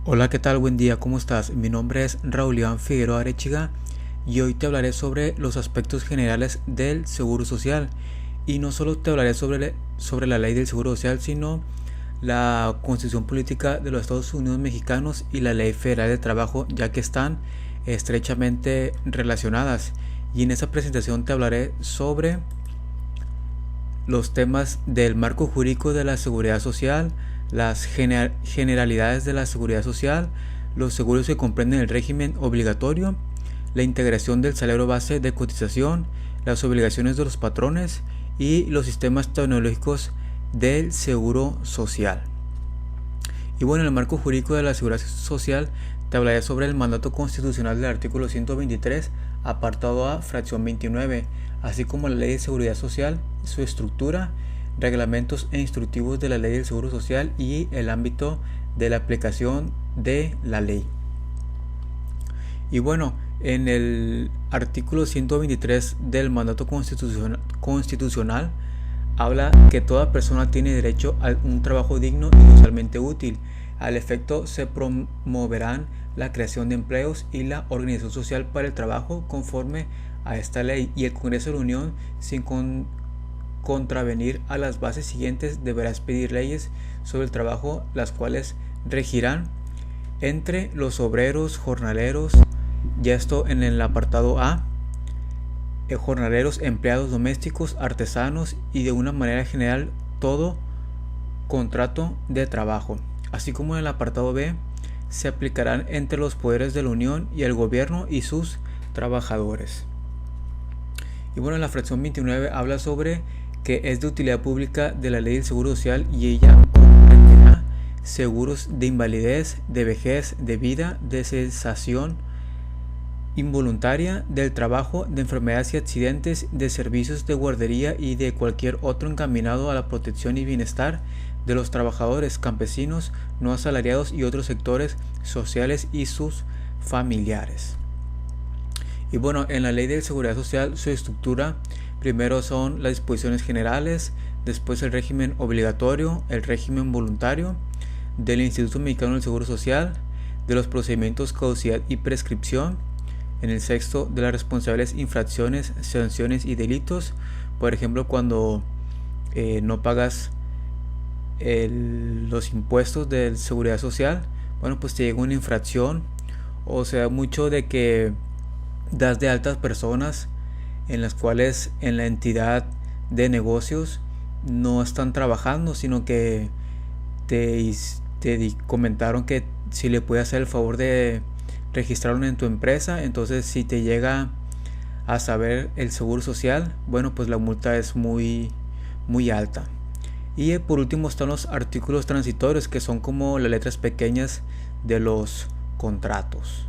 Hola, ¿qué tal? Buen día, ¿cómo estás? Mi nombre es Raúl Iván Figueroa Arechiga y hoy te hablaré sobre los aspectos generales del Seguro Social. Y no solo te hablaré sobre la ley del Seguro Social, sino la Constitución Política de los Estados Unidos Mexicanos y la Ley Federal de Trabajo, ya que están estrechamente relacionadas. Y en esa presentación te hablaré sobre los temas del marco jurídico de la seguridad social, las generalidades de la seguridad social, los seguros que comprenden el régimen obligatorio, la integración del salario base de cotización, las obligaciones de los patrones y los sistemas tecnológicos del seguro social. Y bueno, en el marco jurídico de la seguridad social te hablaré sobre el mandato constitucional del artículo 123, apartado A, fracción 29, así como la ley de seguridad social, su estructura, reglamentos e instructivos de la ley del seguro social y el ámbito de la aplicación de la ley. Y bueno, en el artículo 123 del mandato constitucional habla que toda persona tiene derecho a un trabajo digno y socialmente útil. Al efecto, se promoverán la creación de empleos y la organización social para el trabajo conforme a esta ley, y el Congreso de la Unión, sin contravenir a las bases siguientes, deberá expedir leyes sobre el trabajo, las cuales regirán entre los obreros, jornaleros, ya esto en el apartado A, jornaleros, empleados domésticos, artesanos y de una manera general todo contrato de trabajo, así como en el apartado B, se aplicarán entre los poderes de la Unión y el gobierno y sus trabajadores. Y bueno, la fracción 29 habla sobre que es de utilidad pública de la ley del Seguro Social y ella comprenderá seguros de invalidez, de vejez, de vida, de cesación involuntaria del trabajo, de enfermedades y accidentes, de servicios de guardería y de cualquier otro encaminado a la protección y bienestar de los trabajadores, campesinos, no asalariados y otros sectores sociales y sus familiares. Y bueno, en la ley de seguridad social, su estructura primero son las disposiciones generales, después el régimen obligatorio, el régimen voluntario del Instituto Mexicano del Seguro Social, de los procedimientos caducidad y prescripción, en el sexto de las responsables infracciones, sanciones y delitos, por ejemplo cuando no pagas los impuestos de seguridad social, bueno, pues te llega una infracción, o sea, mucho de que das de altas personas en las cuales en la entidad de negocios no están trabajando, sino que te comentaron que si le puedes hacer el favor de registrarlo en tu empresa, entonces si te llega a saber el seguro social, bueno, pues la multa es muy alta. Y por último están los artículos transitorios, que son como las letras pequeñas de los contratos.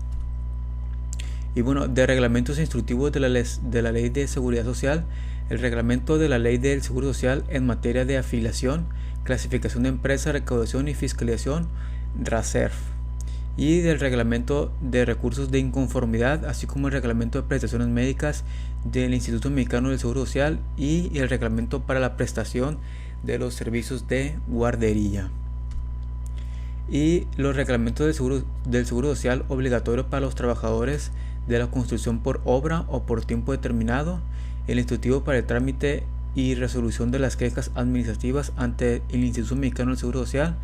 Y bueno, de reglamentos instructivos de la ley de seguridad social, el reglamento de la ley del seguro social en materia de afiliación, clasificación de empresa, recaudación y fiscalización, RACERF, y del reglamento de recursos de inconformidad, así como el reglamento de prestaciones médicas del Instituto Mexicano del Seguro Social y el reglamento para la prestación de los servicios de guardería. Y los reglamentos del seguro social obligatorio para los trabajadores de la construcción por obra o por tiempo determinado, el instructivo para el trámite y resolución de las quejas administrativas ante el Instituto Mexicano del Seguro Social,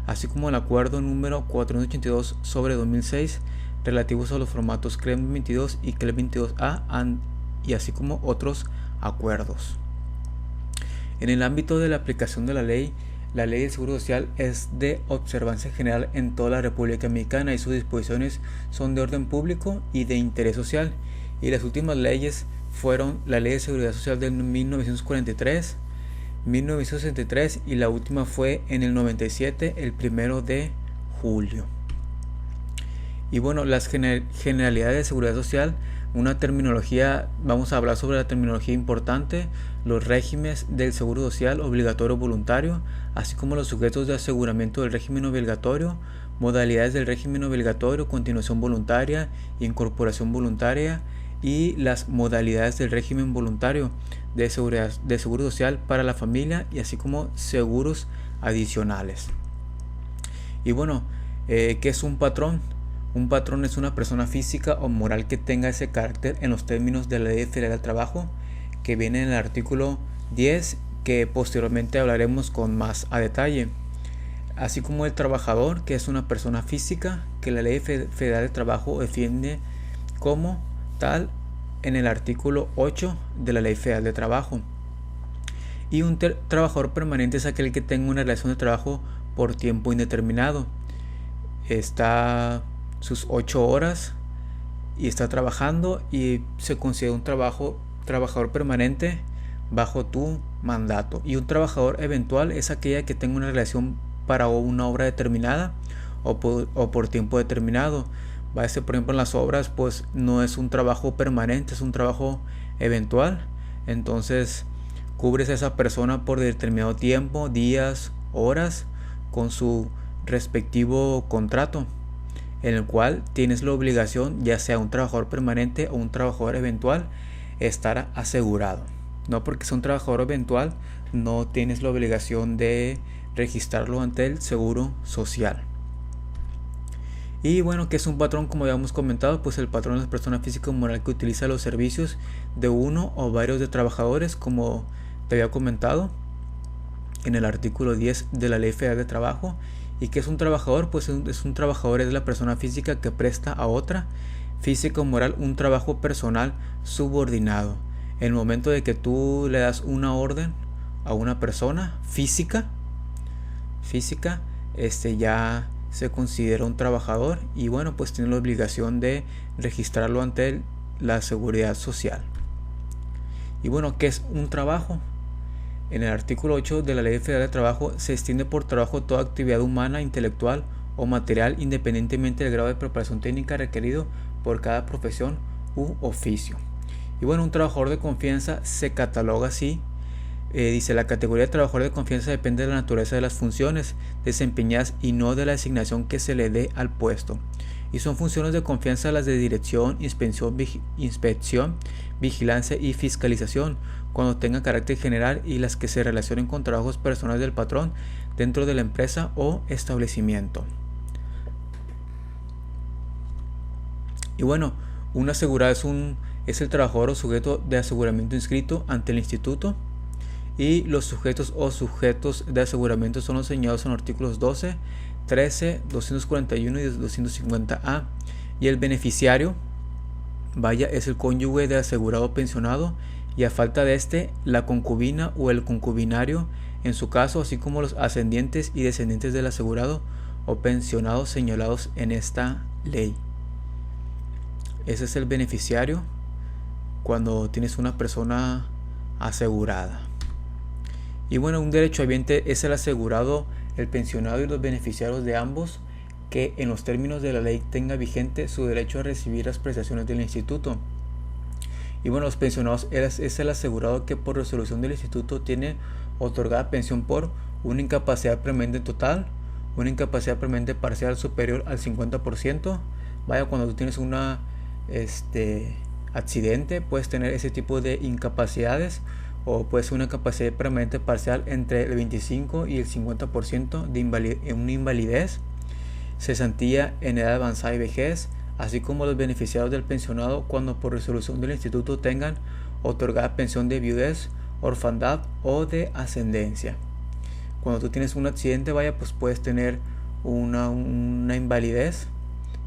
así como el acuerdo número 482 sobre 2006 relativos a los formatos CREM 22 y CREM 22A, y así como otros acuerdos. En el ámbito de la aplicación de la ley del Seguro Social es de observancia general en toda la República Mexicana y sus disposiciones son de orden público y de interés social. Y las últimas leyes fueron la Ley de Seguridad Social de 1943, 1963 y la última fue en el 97, el 1 de julio. Y bueno, las generalidades de seguridad social, una terminología, vamos a hablar sobre la terminología importante, los regímenes del seguro social obligatorio voluntario, así como los sujetos de aseguramiento del régimen obligatorio, modalidades del régimen obligatorio, continuación voluntaria, incorporación voluntaria y las modalidades del régimen voluntario de seguro social para la familia y así como seguros adicionales. Y bueno, ¿Qué es un patrón? Un patrón es una persona física o moral que tenga ese carácter en los términos de la Ley Federal del Trabajo, que viene en el artículo 10, que posteriormente hablaremos con más a detalle. Así como el trabajador, que es una persona física que la Ley Federal del Trabajo defiende como tal en el artículo 8 de la Ley Federal de Trabajo. Y un trabajador permanente es aquel que tenga una relación de trabajo por tiempo indeterminado. Está sus 8 horas y está trabajando y se considera un trabajador permanente bajo tu mandato. Y un trabajador eventual es aquella que tenga una relación para una obra determinada o por tiempo determinado. Va a ser, por ejemplo, en las obras, pues no es un trabajo permanente, es un trabajo eventual. Entonces cubres a esa persona por determinado tiempo, días, horas, con su respectivo contrato, en el cual tienes la obligación, ya sea un trabajador permanente o un trabajador eventual, estar asegurado. No porque sea un trabajador eventual, no tienes la obligación de registrarlo ante el Seguro Social. Y bueno, ¿qué es un patrón? Como ya hemos comentado, pues el patrón es la persona física o moral que utiliza los servicios de uno o varios de trabajadores, como te había comentado en el artículo 10 de la Ley Federal de Trabajo. ¿Y qué es un trabajador? Pues es un trabajador, es la persona física que presta a otra física o moral un trabajo personal subordinado. En el momento de que tú le das una orden a una persona física, ya se considera un trabajador y bueno, pues tiene la obligación de registrarlo ante la Seguridad Social. Y bueno, ¿qué es un trabajo? En el artículo 8 de la Ley Federal de Trabajo se extiende por trabajo toda actividad humana, intelectual o material, independientemente del grado de preparación técnica requerido por cada profesión u oficio. Y bueno, un trabajador de confianza se cataloga así. Dice, la categoría de trabajador de confianza depende de la naturaleza de las funciones desempeñadas y no de la asignación que se le dé al puesto. Y son funciones de confianza las de dirección, inspección, vigilancia y fiscalización, cuando tenga carácter general, y las que se relacionen con trabajos personales del patrón dentro de la empresa o establecimiento. Y bueno, un asegurado es el trabajador o sujeto de aseguramiento inscrito ante el instituto. Y los sujetos o sujetos de aseguramiento son los señalados en los artículos 12, 13, 241 y 250A. Y el beneficiario, es el cónyuge de asegurado pensionado, y a falta de este, la concubina o el concubinario en su caso, así como los ascendientes y descendientes del asegurado o pensionado señalados en esta ley. Ese es el beneficiario cuando tienes una persona asegurada. Y bueno, un derechohabiente es el asegurado, el pensionado y los beneficiarios de ambos que en los términos de la ley tenga vigente su derecho a recibir las prestaciones del instituto. Y bueno, los pensionados es el asegurado que por resolución del instituto tiene otorgada pensión por una incapacidad permanente total, una incapacidad permanente parcial superior al 50%. Cuando tú tienes una accidente, puedes tener ese tipo de incapacidades, o puede ser una capacidad permanente parcial entre el 25 y el 50% de una invalidez, cesantía en edad avanzada y vejez, así como los beneficiarios del pensionado cuando por resolución del instituto tengan otorgada pensión de viudez, orfandad o de ascendencia. Cuando tú tienes un accidente, pues puedes tener una invalidez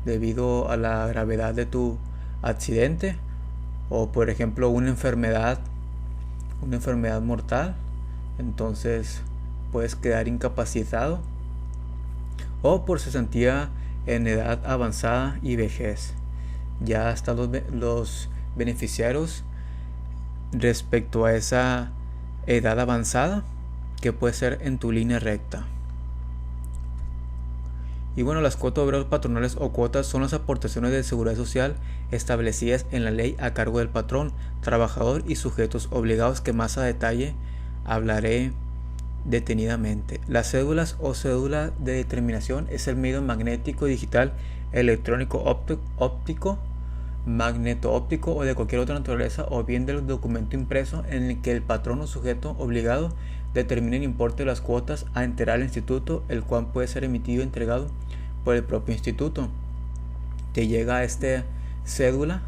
debido a la gravedad de tu accidente, o por ejemplo una enfermedad mortal, entonces puedes quedar incapacitado, o por cesantía en edad avanzada y vejez. Ya están los beneficiarios respecto a esa edad avanzada, que puede ser en tu línea recta. Y bueno, las cuotas obreras patronales o cuotas son las aportaciones de seguridad social establecidas en la ley a cargo del patrón, trabajador y sujetos obligados, que más a detalle hablaré detenidamente. Las cédulas o cédula de determinación es el medio magnético, digital, electrónico, óptico, magneto-óptico o de cualquier otra naturaleza, o bien del documento impreso en el que el patrón o sujeto obligado determina el importe de las cuotas a enterar al instituto, el cual puede ser emitido y entregado por el propio instituto. Te llega cédula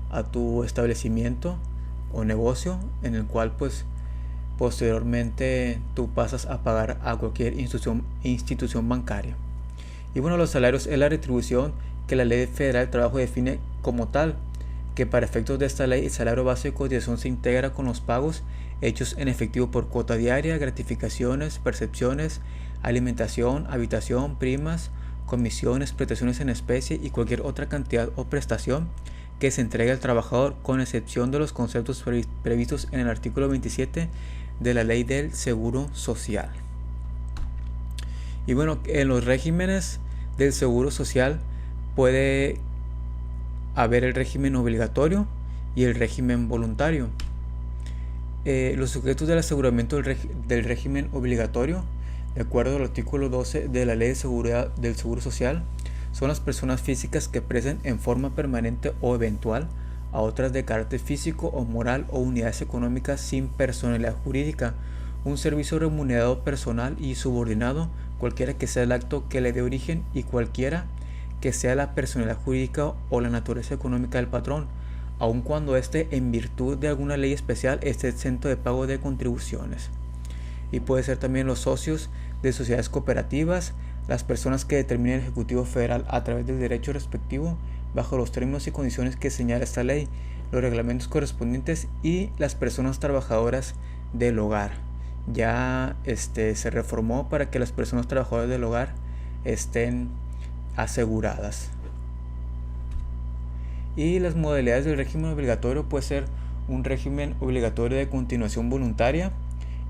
a tu establecimiento o negocio, en el cual pues posteriormente tú pasas a pagar a cualquier institución bancaria. Y bueno, los salarios es la retribución que la Ley Federal del Trabajo define como tal, que para efectos de esta ley el salario base de cotización se integra con los pagos hechos en efectivo por cuota diaria, gratificaciones, percepciones, alimentación, habitación, primas, comisiones, prestaciones en especie y cualquier otra cantidad o prestación que se entregue al trabajador, con excepción de los conceptos previstos en el artículo 27 de la Ley del Seguro Social. Y bueno, en los regímenes del Seguro Social puede haber el régimen obligatorio y el régimen voluntario. Los sujetos del aseguramiento del régimen obligatorio, de acuerdo al artículo 12 de la Ley del Seguro Social, son las personas físicas que presten en forma permanente o eventual a otras de carácter físico o moral o unidades económicas sin personalidad jurídica un servicio remunerado personal y subordinado, cualquiera que sea el acto que le dé origen y cualquiera que sea la personalidad jurídica o la naturaleza económica del patrón, aun cuando éste, en virtud de alguna ley especial, esté exento de pago de contribuciones. Y puede ser también los socios de sociedades cooperativas, las personas que determine el Ejecutivo Federal a través del derecho respectivo, bajo los términos y condiciones que señala esta ley, los reglamentos correspondientes y las personas trabajadoras del hogar. Ya se reformó para que las personas trabajadoras del hogar estén aseguradas. Y las modalidades del régimen obligatorio puede ser un régimen obligatorio de continuación voluntaria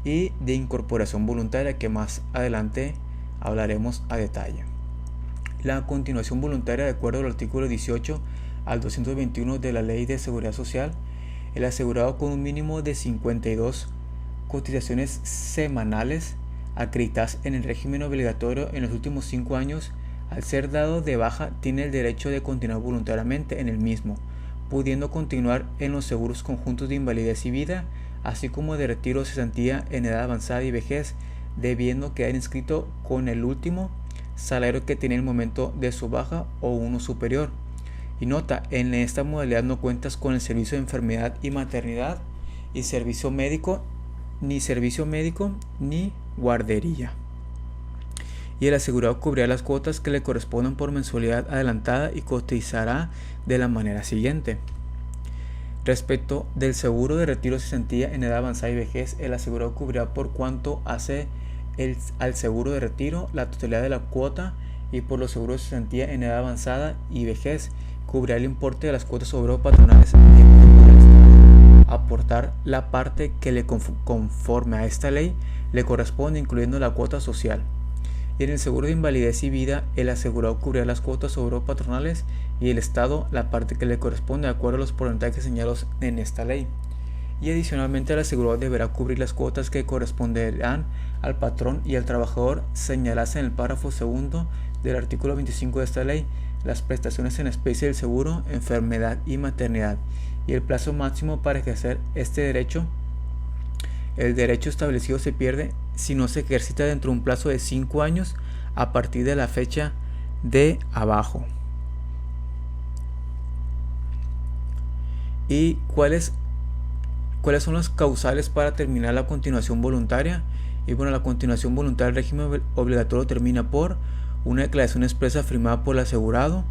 y de incorporación voluntaria, que más adelante hablaremos a detalle. La continuación voluntaria, de acuerdo al artículo 18 al 221 de la Ley de Seguridad Social, el asegurado con un mínimo de 52 cotizaciones semanales acreditadas en el régimen obligatorio en los últimos 5 años, al ser dado de baja, tiene el derecho de continuar voluntariamente en el mismo, pudiendo continuar en los seguros conjuntos de invalidez y vida, así como de retiro o cesantía en edad avanzada y vejez, debiendo quedar inscrito con el último salario que tenía en el momento de su baja o uno superior. Y nota, en esta modalidad no cuentas con el servicio de enfermedad y maternidad y servicio médico ni guardería. Y el asegurado cubrirá las cuotas que le correspondan por mensualidad adelantada y cotizará de la manera siguiente. Respecto del seguro de retiro o cesantía en edad avanzada y vejez, el asegurado cubrirá por cuanto hace al seguro de retiro la totalidad de la cuota, y por los seguros de cesantía en edad avanzada y vejez cubrirá el importe de las cuotas obrero-patronales aportar la parte que le conforme a esta ley le corresponde, incluyendo la cuota social. Y en el seguro de invalidez y vida, el asegurado cubrirá las cuotas obrero-patronales y el Estado la parte que le corresponde de acuerdo a los porcentajes señalados en esta ley. Y adicionalmente, el asegurado deberá cubrir las cuotas que corresponderán al patrón y al trabajador señaladas en el párrafo segundo del artículo 25 de esta ley, las prestaciones en especie del seguro, enfermedad y maternidad, y el plazo máximo para ejercer este derecho. El derecho establecido se pierde si no se ejercita dentro de un plazo de 5 años a partir de la fecha de abajo. ¿Y cuáles son las causales para terminar la continuación voluntaria? Y bueno, la continuación voluntaria del régimen obligatorio termina por una declaración expresa firmada por el asegurado,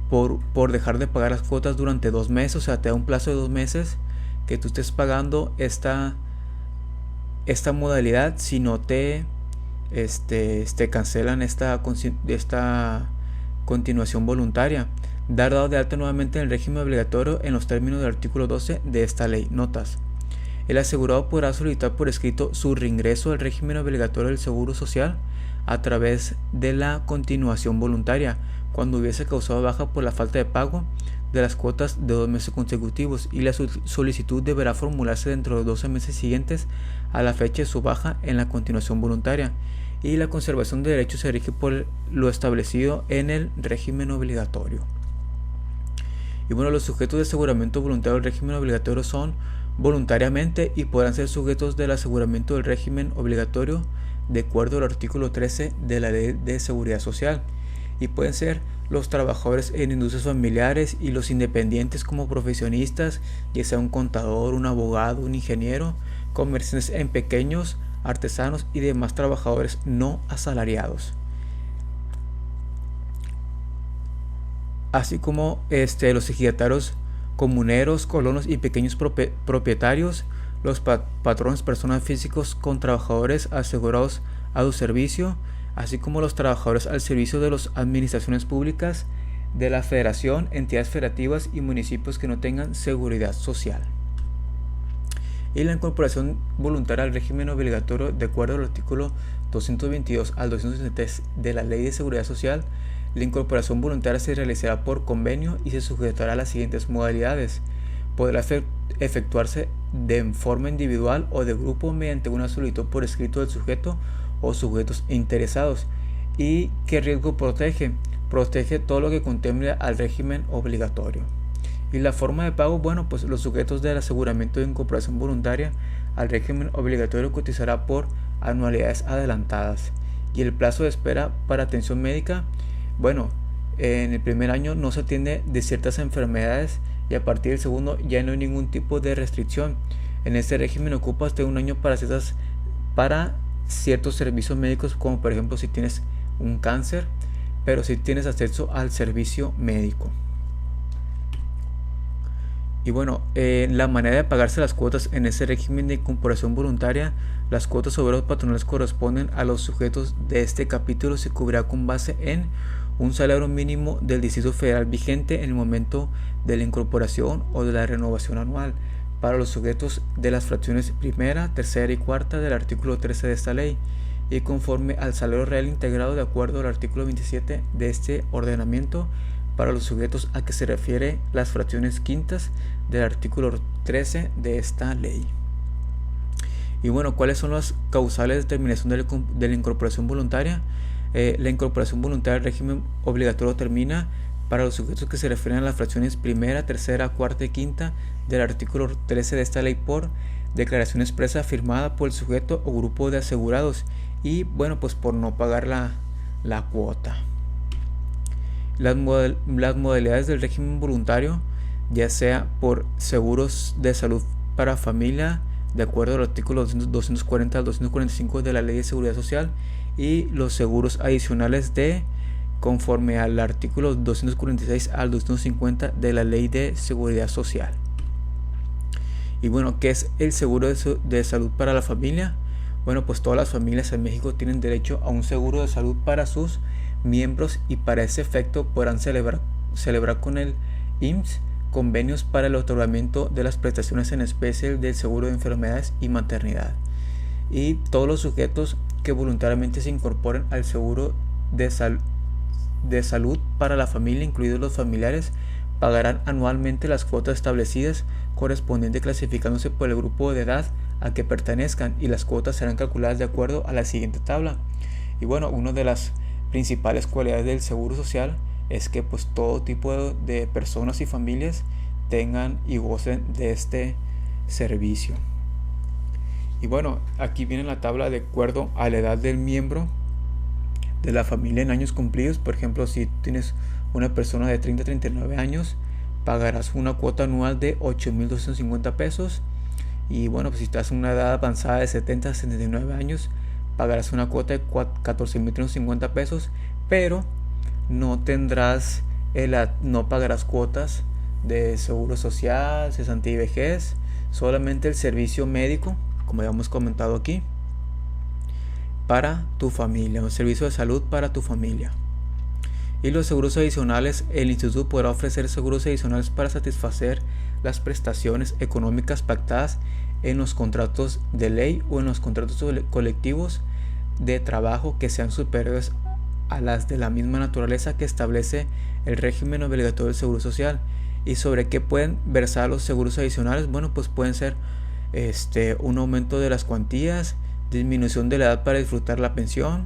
por dejar de pagar las cuotas durante 2 meses, o sea, te da un plazo de 2 meses que tú estés pagando esta modalidad. Si no te cancelan esta continuación voluntaria, dado de alta nuevamente en el régimen obligatorio en los términos del artículo 12 de esta ley. Notas: el asegurado podrá solicitar por escrito su reingreso al régimen obligatorio del Seguro Social a través de la continuación voluntaria cuando hubiese causado baja por la falta de pago de las cuotas de 2 meses consecutivos, y la solicitud deberá formularse dentro de los 12 meses siguientes a la fecha de su baja en la continuación voluntaria, y la conservación de derechos se rige por lo establecido en el régimen obligatorio. Y bueno, los sujetos de aseguramiento voluntario del régimen obligatorio son voluntariamente y podrán ser sujetos del aseguramiento del régimen obligatorio de acuerdo al artículo 13 de la Ley de Seguridad Social. y pueden ser los trabajadores en industrias familiares y los independientes como profesionistas, ya sea un contador, un abogado, un ingeniero, comerciantes en pequeños, artesanos y demás trabajadores no asalariados, así como los ejidatarios comuneros, colonos y pequeños propietarios, los patrones, personas físicas con trabajadores asegurados a su servicio, así como los trabajadores al servicio de las administraciones públicas, de la federación, entidades federativas y municipios que no tengan seguridad social. Y la incorporación voluntaria al régimen obligatorio, de acuerdo al artículo 222 al 263 de la Ley de Seguridad Social, la incorporación voluntaria se realizará por convenio y se sujetará a las siguientes modalidades. Podrá efectuarse de forma individual o de grupo mediante una solicitud por escrito del sujeto o sujetos interesados. ¿Y qué riesgo protege? Protege todo lo que contemple al régimen obligatorio. Y la forma de pago, pues los sujetos del aseguramiento de incorporación voluntaria al régimen obligatorio cotizará por anualidades adelantadas. Y el plazo de espera para atención médica, en el primer año no se atiende de ciertas enfermedades y a partir del segundo ya no hay ningún tipo de restricción. En este régimen ocupa hasta un año para ciertos servicios médicos, como por ejemplo si tienes un cáncer, pero si tienes acceso al servicio médico. Y la manera de pagarse las cuotas en ese régimen de incorporación voluntaria, las cuotas obreras patronales corresponden a los sujetos de este capítulo, se cubrirá con base en un salario mínimo del Distrito Federal vigente en el momento de la incorporación o de la renovación anual para los sujetos de las fracciones primera, tercera y cuarta del artículo 13 de esta ley, y conforme al salario real integrado de acuerdo al artículo 27 de este ordenamiento para los sujetos a que se refiere las fracciones quintas del artículo 13 de esta ley. Y ¿cuáles son las causales de determinación de la incorporación voluntaria? La incorporación voluntaria al régimen obligatorio termina para los sujetos que se refieren a las fracciones primera, tercera, cuarta y quinta del artículo 13 de esta ley por declaración expresa firmada por el sujeto o grupo de asegurados y por no pagar la cuota. Las modalidades del régimen voluntario, ya sea por seguros de salud para familia, de acuerdo al artículo 240 al 245 de la Ley de Seguridad Social, y los seguros adicionales conforme al artículo 246 al 250 de la Ley de Seguridad Social. Y ¿qué es el seguro de salud para la familia? Pues todas las familias en México tienen derecho a un seguro de salud para sus miembros y para ese efecto podrán celebrar con el IMSS convenios para el otorgamiento de las prestaciones en especie del seguro de enfermedades y maternidad. Y todos los sujetos que voluntariamente se incorporen al seguro de salud para la familia, incluidos los familiares, pagarán anualmente las cuotas establecidas correspondientes clasificándose por el grupo de edad a que pertenezcan, y las cuotas serán calculadas de acuerdo a la siguiente tabla. Y una de las principales cualidades del seguro social es que todo tipo de personas y familias tengan y gocen de este servicio. Y aquí viene la tabla de acuerdo a la edad del miembro de la familia en años cumplidos. Por ejemplo, si tienes una persona de 30 a 39 años, pagarás una cuota anual de 8,250 pesos. Y si estás en una edad avanzada de 70 a 79 años, pagarás una cuota de 14,350 pesos, pero no pagarás cuotas de seguro social, cesantía y vejez, solamente el servicio médico, como ya hemos comentado aquí, para tu familia, un servicio de salud para tu familia. Y los seguros adicionales, el instituto podrá ofrecer seguros adicionales para satisfacer las prestaciones económicas pactadas en los contratos de ley o en los contratos colectivos de trabajo que sean superiores a las de la misma naturaleza que establece el régimen obligatorio del seguro social. ¿Y sobre qué pueden versar los seguros adicionales? Pueden ser un aumento de las cuantías, disminución de la edad para disfrutar la pensión,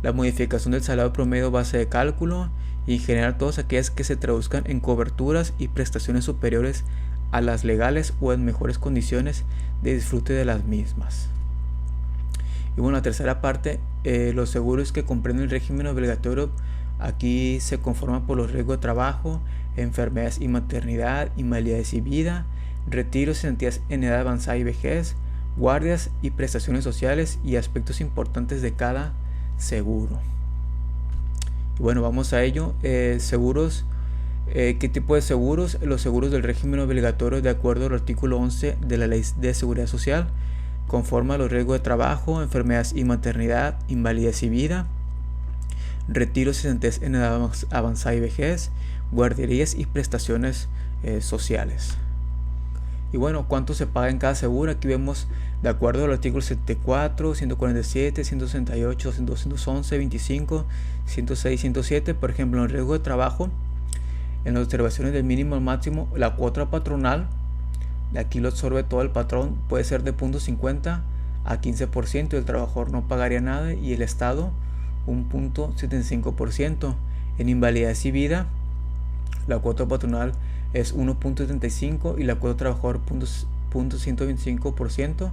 la modificación del salario promedio base de cálculo y en general todas aquellas que se traduzcan en coberturas y prestaciones superiores a las legales o en mejores condiciones de disfrute de las mismas. Y la tercera parte, los seguros que comprenden el régimen obligatorio Aquí se conforma por los riesgos de trabajo, enfermedades y maternidad, invalidez y vida, retiros y cesantías en edad avanzada y vejez, guardias y prestaciones sociales y aspectos importantes de cada seguro. Y bueno, vamos a ello. Seguros. ¿Qué tipo de seguros? Los seguros del régimen obligatorio de acuerdo al artículo 11 de la Ley de Seguridad Social conforme a los riesgos de trabajo, enfermedades y maternidad, invalidez y vida, retiros y cesantías en edad avanzada y vejez, guarderías y prestaciones sociales. Y bueno, ¿cuánto se paga en cada seguro? Aquí vemos de acuerdo al artículo 74, 147, 168, 211, 25, 106, 107. Por ejemplo, en el riesgo de trabajo, en las observaciones del mínimo al máximo, la cuota patronal, de aquí lo absorbe todo el patrón, puede ser de 0.50 a 15%, el trabajador no pagaría nada y el Estado un 0.75%. En invalidez y vida, la cuota patronal es 1.75 y la cuota trabajador 0.125%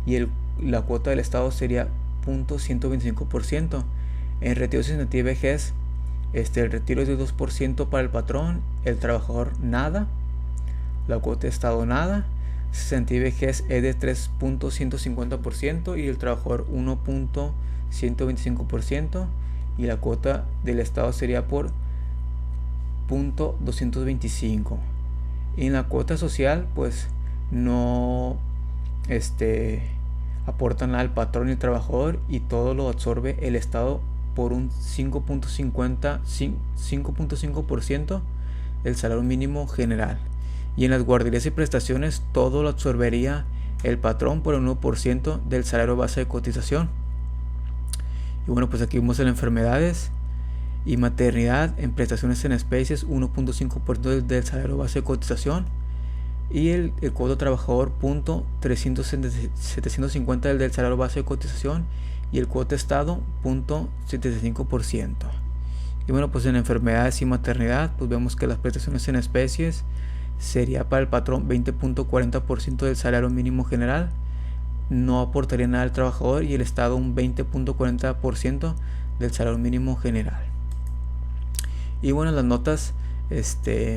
y la cuota del Estado sería 0.125%. En retiro sin y vejez, el retiro es de 2% para el patrón, el trabajador nada, la cuota de Estado nada, cesantía y vejez es de 3.150% y el trabajador 1.125% y la cuota del Estado sería por 0.225. Y en la cuota social pues no aportan nada al patrón y el trabajador y todo lo absorbe el Estado por un 5.5% del salario mínimo general. Y en las guarderías y prestaciones todo lo absorbería el patrón por el 1% del salario base de cotización. Y bueno, pues aquí vemos en enfermedades y maternidad en prestaciones en especies 1.5% del salario base de cotización y el costo trabajador 0.750 del salario base de cotización y el cuota Estado 0.75%. Y bueno, pues en enfermedades y maternidad pues vemos que las prestaciones en especies sería para el patrón 20.40% del salario mínimo general, no aportaría nada al trabajador y el Estado un 20.40% del salario mínimo general. Y bueno, las notas,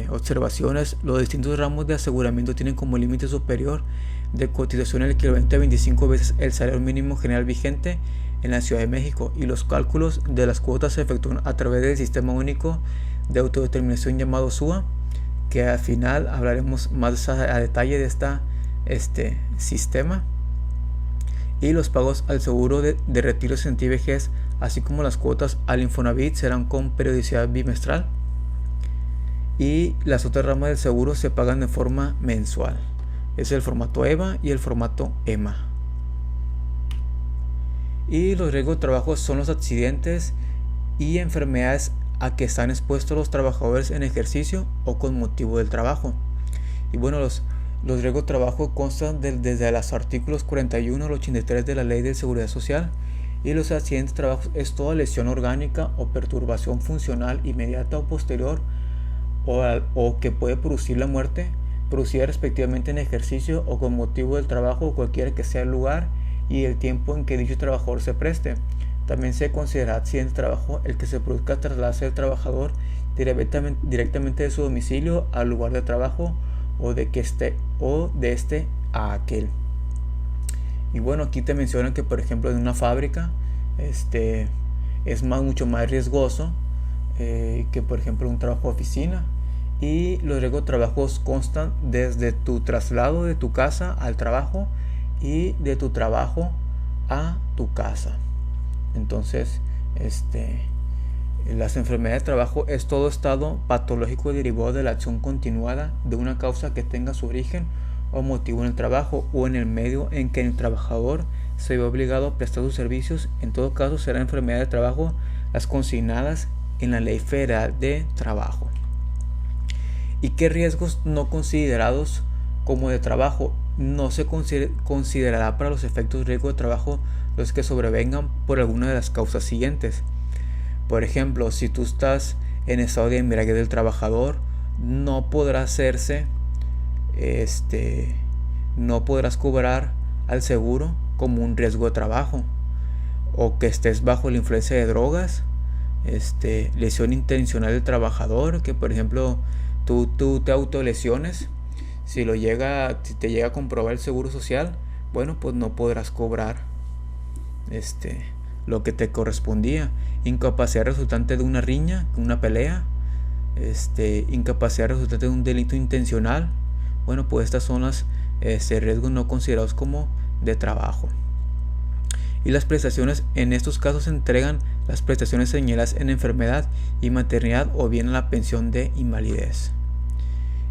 observaciones, los distintos ramos de aseguramiento tienen como límite superior de cotización el equivalente a 25 veces el salario mínimo general vigente en la Ciudad de México y los cálculos de las cuotas se efectúan a través del Sistema Único de Autodeterminación llamado SUA, que al final hablaremos más a detalle de este sistema. Y los pagos al seguro de retiro y vejez, así como las cuotas al Infonavit, serán con periodicidad bimestral. Y las otras ramas del seguro se pagan de forma mensual. Es el formato EVA y el formato EMA. Y los riesgos de trabajo son los accidentes y enfermedades a que están expuestos los trabajadores en ejercicio o con motivo del trabajo. Y bueno, los riesgos de trabajo constan desde los artículos 41 al 83 de la Ley de Seguridad Social, y los accidentes de trabajo es toda lesión orgánica o perturbación funcional inmediata o posterior o que puede producir la muerte, producida respectivamente en ejercicio o con motivo del trabajo o cualquiera que sea el lugar y el tiempo en que dicho trabajador se preste. También se considera accidente de trabajo el que se produzca trasladarse del trabajador directamente de su domicilio al lugar de trabajo o de este a aquel. Y bueno, aquí te mencionan que por ejemplo en una fábrica es mucho más riesgoso que por ejemplo un trabajo de oficina, y los riesgos de trabajo constan desde tu traslado de tu casa al trabajo y de tu trabajo a tu casa. Entonces, las enfermedades de trabajo es todo estado patológico derivado de la acción continuada de una causa que tenga su origen o motivo en el trabajo o en el medio en que el trabajador se ve obligado a prestar sus servicios. En todo caso, serán enfermedades de trabajo las consignadas en la Ley Federal de Trabajo. ¿Y qué riesgos no considerados como de trabajo? No se considerará para los efectos riesgo de trabajo los que sobrevengan por alguna de las causas siguientes. Por ejemplo, si tú estás en estado de embriaguez del trabajador, no podrá hacerse, no podrás cobrar al seguro como un riesgo de trabajo. O que estés bajo la influencia de drogas, lesión intencional del trabajador, que por ejemplo tú te autolesiones. Si te llega a comprobar el seguro social, bueno, pues no podrás cobrar lo que te correspondía. Incapacidad resultante de una riña, una pelea, incapacidad resultante de un delito intencional. Bueno, pues estas son las riesgos no considerados como de trabajo. Y las prestaciones en estos casos se entregan las prestaciones señaladas en enfermedad y maternidad o bien la pensión de invalidez.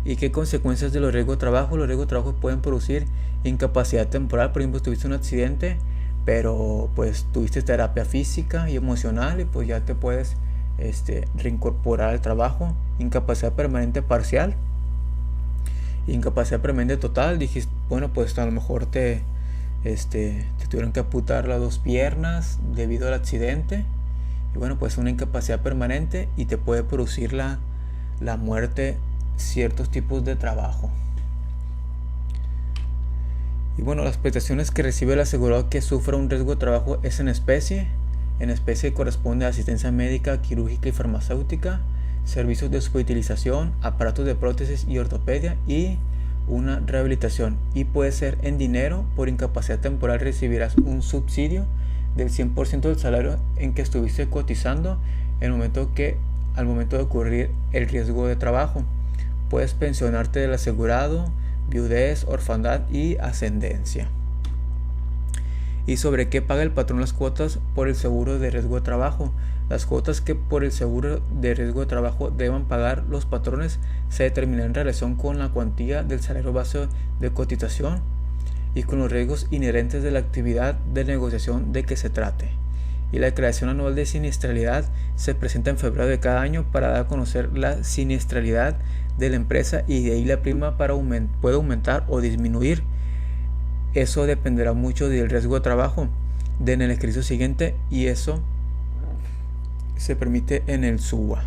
¿Y qué consecuencias de los riesgos de trabajo? Los riesgos de trabajo pueden producir incapacidad temporal. Por ejemplo, tuviste un accidente, pero pues tuviste terapia física y emocional y pues ya te puedes reincorporar al trabajo. Incapacidad permanente parcial, incapacidad permanente total. Dijiste, bueno, pues a lo mejor te tuvieron que amputar las 2 piernas debido al accidente, y bueno, pues una incapacidad permanente y te puede producir la muerte ciertos tipos de trabajo. Y bueno, las prestaciones que recibe el asegurado que sufra un riesgo de trabajo es en especie. En especie corresponde a asistencia médica, quirúrgica y farmacéutica, servicios de subutilización, aparatos de prótesis y ortopedia y una rehabilitación. Y puede ser en dinero. Por incapacidad temporal recibirás un subsidio del 100% del salario en que estuviste cotizando al momento de ocurrir el riesgo de trabajo. Puedes pensionarte del asegurado, viudez, orfandad y ascendencia. ¿Y sobre qué paga el patrón las cuotas por el seguro de riesgo de trabajo? Las cuotas que por el seguro de riesgo de trabajo deban pagar los patrones se determinan en relación con la cuantía del salario base de cotización y con los riesgos inherentes de la actividad de negociación de que se trate. Y la declaración anual de siniestralidad se presenta en febrero de cada año para dar a conocer la siniestralidad de la empresa, y de ahí la prima puede aumentar o disminuir. Eso dependerá mucho del riesgo de trabajo en el ejercicio siguiente, y eso se permite en el SUA.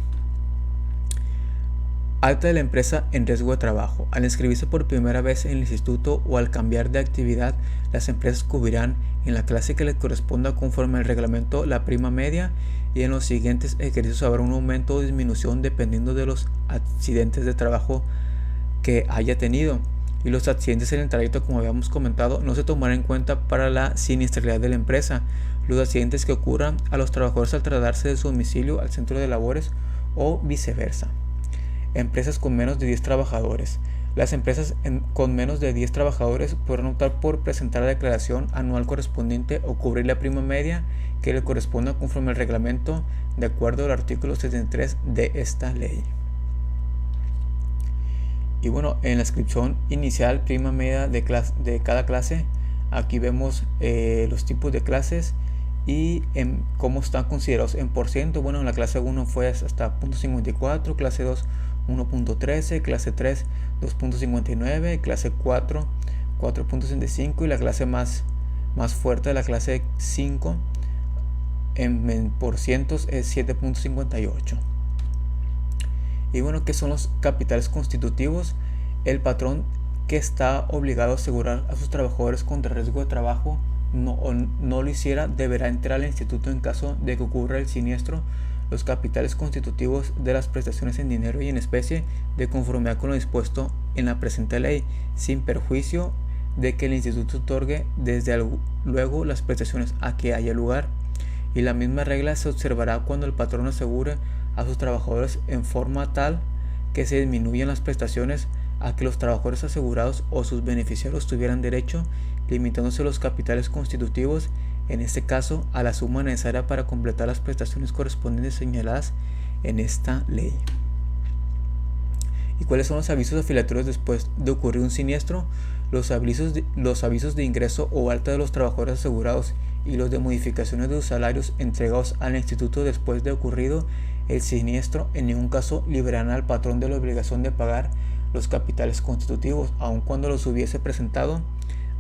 Alta de la empresa en riesgo de trabajo. Al inscribirse por primera vez en el instituto o al cambiar de actividad, las empresas cubrirán en la clase que les corresponda conforme al reglamento la prima media, y en los siguientes ejercicios habrá un aumento o disminución dependiendo de los accidentes de trabajo que haya tenido. Y los accidentes en el trayecto, como habíamos comentado, no se tomarán en cuenta para la siniestralidad de la empresa. Los accidentes que ocurran a los trabajadores al trasladarse de su domicilio al centro de labores o viceversa. Empresas con menos de 10 trabajadores. Las empresas con menos de 10 trabajadores podrán optar por presentar la declaración anual correspondiente o cubrir la prima media que le corresponda conforme al reglamento, de acuerdo al artículo 73 de esta ley. Y bueno, en la inscripción inicial, prima media de cada clase, aquí vemos los tipos de clases y cómo están considerados en por ciento. Bueno, en la clase 1 fue hasta 0.54, clase 2 1.13, clase 3 2.59, clase 4 4.65 y la clase más fuerte de la clase 5 en por cientos es 7.58. Y bueno, ¿qué son los capitales constitutivos? El patrón que está obligado a asegurar a sus trabajadores contra riesgo de trabajo no lo hiciera, deberá entrar al instituto en caso de que ocurra el siniestro. Los capitales constitutivos de las prestaciones en dinero y en especie, de conformidad con lo dispuesto en la presente ley, sin perjuicio de que el instituto otorgue desde luego las prestaciones a que haya lugar. Y la misma regla se observará cuando el patrón asegure a sus trabajadores en forma tal que se disminuyan las prestaciones a que los trabajadores asegurados o sus beneficiarios tuvieran derecho, limitándose los capitales constitutivos, en este caso, a la suma necesaria para completar las prestaciones correspondientes señaladas en esta ley. ¿Y cuáles son los avisos afiliatorios después de ocurrir un siniestro? Los avisos de ingreso o alta de los trabajadores asegurados y los de modificaciones de sus salarios entregados al instituto después de ocurrido el siniestro en ningún caso librarán al patrón de la obligación de pagar los capitales constitutivos, aun cuando los hubiese presentado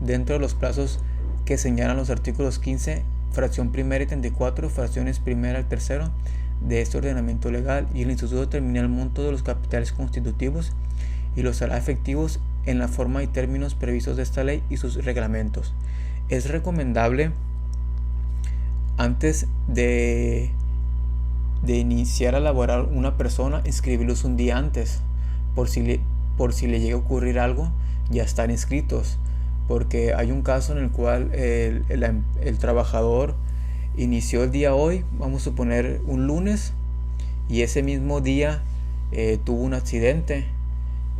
dentro de los plazos que señalan los artículos 15, fracción primera y 34, fracciones primera y tercero de este ordenamiento legal, y el instituto determina el monto de los capitales constitutivos y los hará efectivos en la forma y términos previstos de esta ley y sus reglamentos. Es recomendable, antes de de iniciar a laborar una persona, inscribirlos un día antes, por si le llega a ocurrir algo, ya están inscritos. Porque hay un caso en el cual el trabajador inició el día hoy, vamos a suponer un lunes, y ese mismo día tuvo un accidente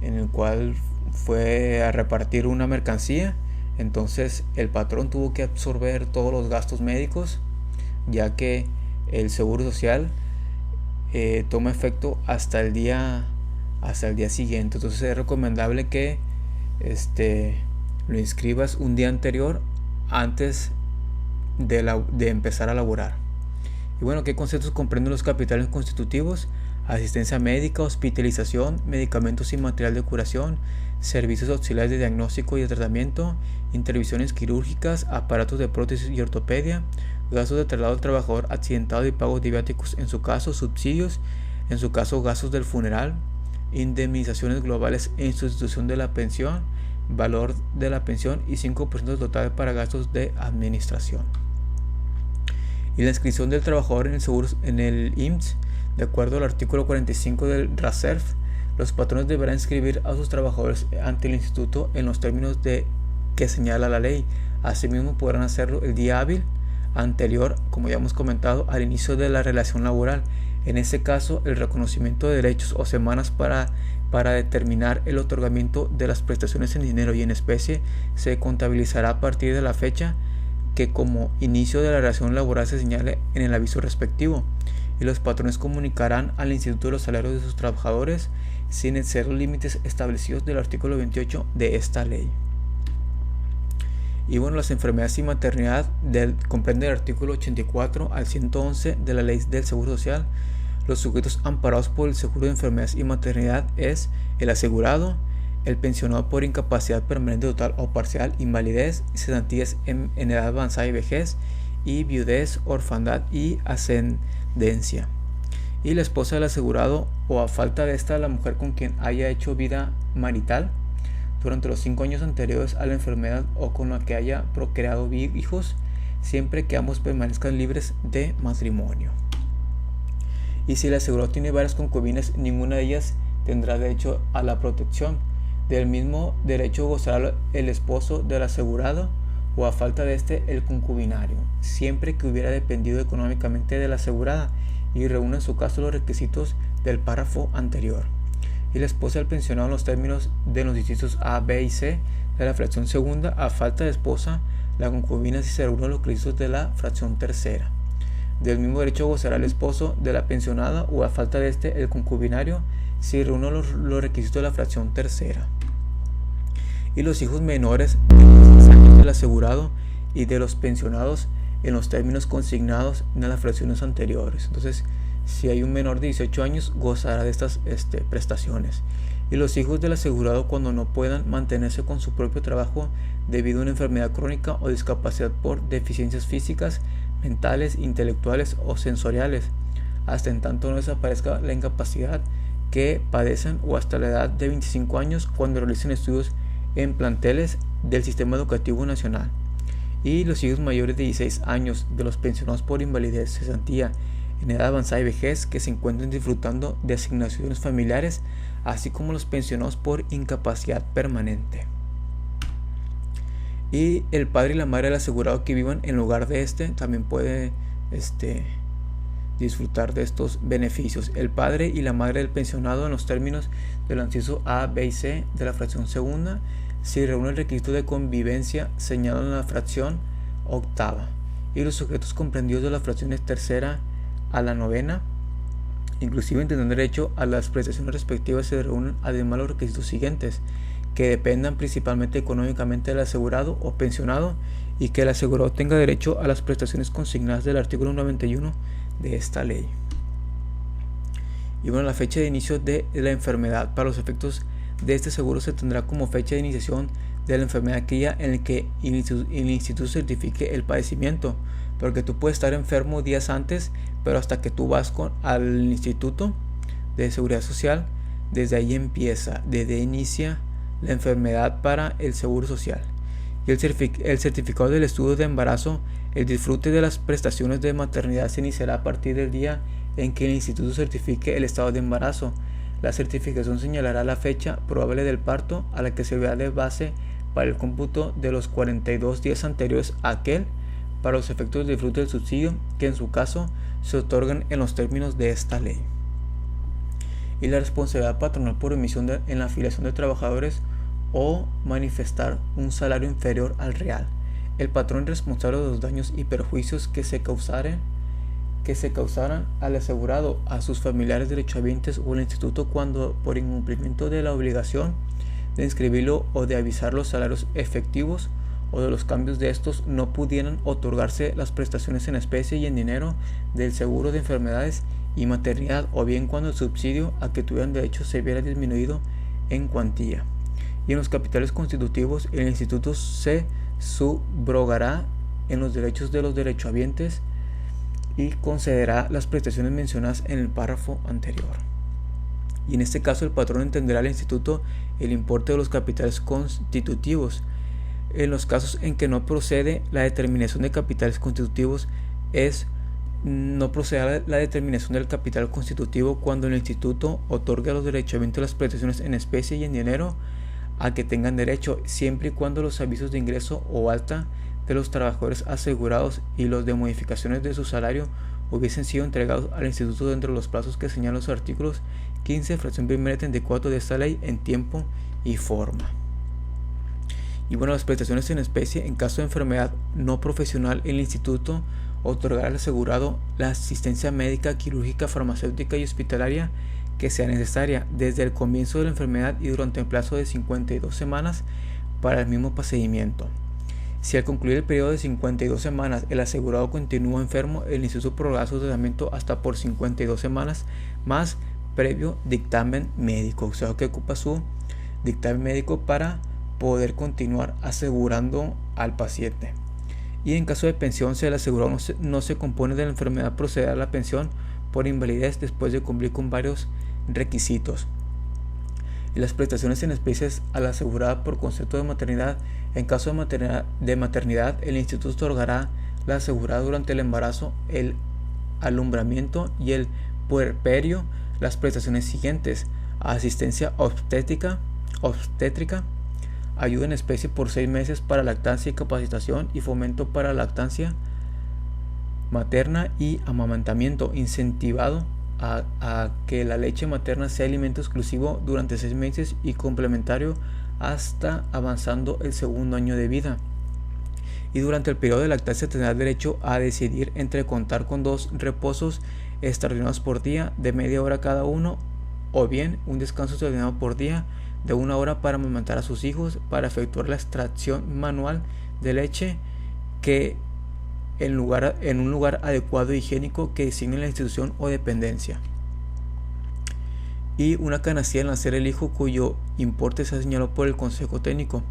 en el cual fue a repartir una mercancía. Entonces el patrón tuvo que absorber todos los gastos médicos, ya que el seguro social toma efecto hasta el día siguiente. Entonces es recomendable que lo inscribas un día anterior antes de empezar a laborar. Y bueno, ¿qué conceptos comprenden los capitales constitutivos? Asistencia médica, hospitalización, medicamentos y material de curación, servicios auxiliares de diagnóstico y de tratamiento, intervenciones quirúrgicas, aparatos de prótesis y ortopedia, gastos de traslado del trabajador accidentado y pagos de viáticos en su caso, subsidios, en su caso gastos del funeral, indemnizaciones globales e institución de la pensión, valor de la pensión y 5% del total para gastos de administración. Y la inscripción del trabajador en el IMSS, de acuerdo al artículo 45 del RASERF, los patrones deberán inscribir a sus trabajadores ante el instituto en los términos que señala la ley. Asimismo, podrán hacerlo el día hábil anterior, como ya hemos comentado, al inicio de la relación laboral. En este caso, el reconocimiento de derechos o semanas para determinar el otorgamiento de las prestaciones en dinero y en especie se contabilizará a partir de la fecha que como inicio de la relación laboral se señale en el aviso respectivo, y los patrones comunicarán al instituto los salarios de sus trabajadores sin exceder los límites establecidos del artículo 28 de esta ley. Y bueno, las enfermedades y maternidad comprende el artículo 84 al 111 de la ley del Seguro Social. Los sujetos amparados por el seguro de enfermedades y maternidad es el asegurado, el pensionado por incapacidad permanente total o parcial, invalidez, cesantías en edad avanzada y vejez, y viudez, orfandad y ascendencia. Y la esposa del asegurado, o a falta de esta, la mujer con quien haya hecho vida marital durante los 5 años anteriores a la enfermedad o con la que haya procreado hijos, siempre que ambos permanezcan libres de matrimonio. Y si el asegurado tiene varias concubinas, ninguna de ellas tendrá derecho a la protección. Del mismo derecho gozará el esposo del asegurado, o a falta de este, el concubinario, siempre que hubiera dependido económicamente de la asegurada y reúna en su caso los requisitos del párrafo anterior. Y la esposa del pensionado en los términos de los incisos A, B y C de la fracción segunda, a falta de esposa, la concubina si se reúnen los requisitos de la fracción tercera. Del mismo derecho gozará el esposo de la pensionada, o a falta de este, el concubinario, si reúne los requisitos de la fracción tercera. Y los hijos menores del asegurado y de los pensionados en los términos consignados en las fracciones anteriores. Entonces, si hay un menor de 18 años, gozará de estas prestaciones. Y los hijos del asegurado, cuando no puedan mantenerse con su propio trabajo debido a una enfermedad crónica o discapacidad por deficiencias físicas, mentales, intelectuales o sensoriales, hasta en tanto no desaparezca la incapacidad que padecen, o hasta la edad de 25 años cuando realicen estudios en planteles del Sistema Educativo Nacional. Y los hijos mayores de 16 años de los pensionados por invalidez, cesantía, en edad avanzada y vejez que se encuentren disfrutando de asignaciones familiares, así como los pensionados por incapacidad permanente. Y el padre y la madre del asegurado que vivan en lugar de también puede disfrutar de estos beneficios. El padre y la madre del pensionado en los términos del inciso A, B y C de la fracción segunda, si reúne el requisito de convivencia señalado en la fracción octava. Y los sujetos comprendidos de las fracciones tercera a la novena, inclusive tendrán derecho a las prestaciones respectivas, se reúnen además los requisitos siguientes, que dependan principalmente económicamente del asegurado o pensionado, y que el asegurado tenga derecho a las prestaciones consignadas del artículo 91 de esta ley. Y bueno, la fecha de inicio de la enfermedad para los efectos de este seguro se tendrá como fecha de iniciación de la enfermedad aquella en la que el instituto certifique el padecimiento, porque tú puedes estar enfermo días antes, pero hasta que tú vas al Instituto de Seguridad Social, desde ahí inicia la enfermedad para el Seguro Social. Y el certificado del estudio de embarazo, el disfrute de las prestaciones de maternidad se iniciará a partir del día en que el instituto certifique el estado de embarazo. La certificación señalará la fecha probable del parto a la que servirá de base para el cómputo de los 42 días anteriores a aquel para los efectos de fruto del subsidio que en su caso se otorgan en los términos de esta ley. Y la responsabilidad patronal por omisión en la afiliación de trabajadores o manifestar un salario inferior al real. El patrón es responsable de los daños y perjuicios que se causaran al asegurado, a sus familiares derechohabientes o al instituto cuando, por incumplimiento de la obligación de inscribirlo o de avisar los salarios efectivos o de los cambios de estos, no pudieran otorgarse las prestaciones en especie y en dinero del seguro de enfermedades y maternidad, o bien cuando el subsidio a que tuvieran derecho se viera disminuido en cuantía. Y en los capitales constitutivos, el instituto se subrogará en los derechos de los derechohabientes y concederá las prestaciones mencionadas en el párrafo anterior. Y en este caso el patrón entenderá al instituto el importe de los capitales constitutivos. En los casos en que no procede la determinación de capitales constitutivos no procede la determinación del capital constitutivo cuando el instituto otorgue a los derechohabientes las prestaciones en especie y en dinero a que tengan derecho, siempre y cuando los avisos de ingreso o alta de los trabajadores asegurados y los de modificaciones de su salario hubiesen sido entregados al instituto dentro de los plazos que señalan los artículos 15, fracción primera y 34 de esta ley en tiempo y forma. Y bueno, las prestaciones en especie, en caso de enfermedad no profesional, el instituto otorgará al asegurado la asistencia médica, quirúrgica, farmacéutica y hospitalaria que sea necesaria desde el comienzo de la enfermedad y durante el plazo de 52 semanas para el mismo procedimiento. Si al concluir el periodo de 52 semanas el asegurado continúa enfermo, el instituto prorrogará su tratamiento hasta por 52 semanas más previo dictamen médico, o sea que ocupa su dictamen médico para poder continuar asegurando al paciente. Y en caso de pensión, si el asegurado no se compone de la enfermedad, procederá a la pensión por invalidez después de cumplir con varios requisitos. Y las prestaciones en especies a la asegurada por concepto de maternidad, en caso de maternidad, el instituto otorgará la asegurada durante el embarazo, el alumbramiento y el puerperio las prestaciones siguientes: asistencia obstétrica, ayuda en especie por 6 meses para lactancia y capacitación y fomento para lactancia materna y amamantamiento, incentivado a que la leche materna sea alimento exclusivo durante 6 meses y complementario hasta avanzando el segundo año de vida. Y durante el periodo de lactancia tendrá derecho a decidir entre contar con 2 reposos extraordinarios por día de media hora cada uno, o bien un descanso extraordinario por día de 1 hora para amamantar a sus hijos, para efectuar la extracción manual de leche que en un lugar adecuado e higiénico que designe la institución o dependencia. Y una canastilla al nacer el hijo cuyo importe se señaló por el Consejo Técnico.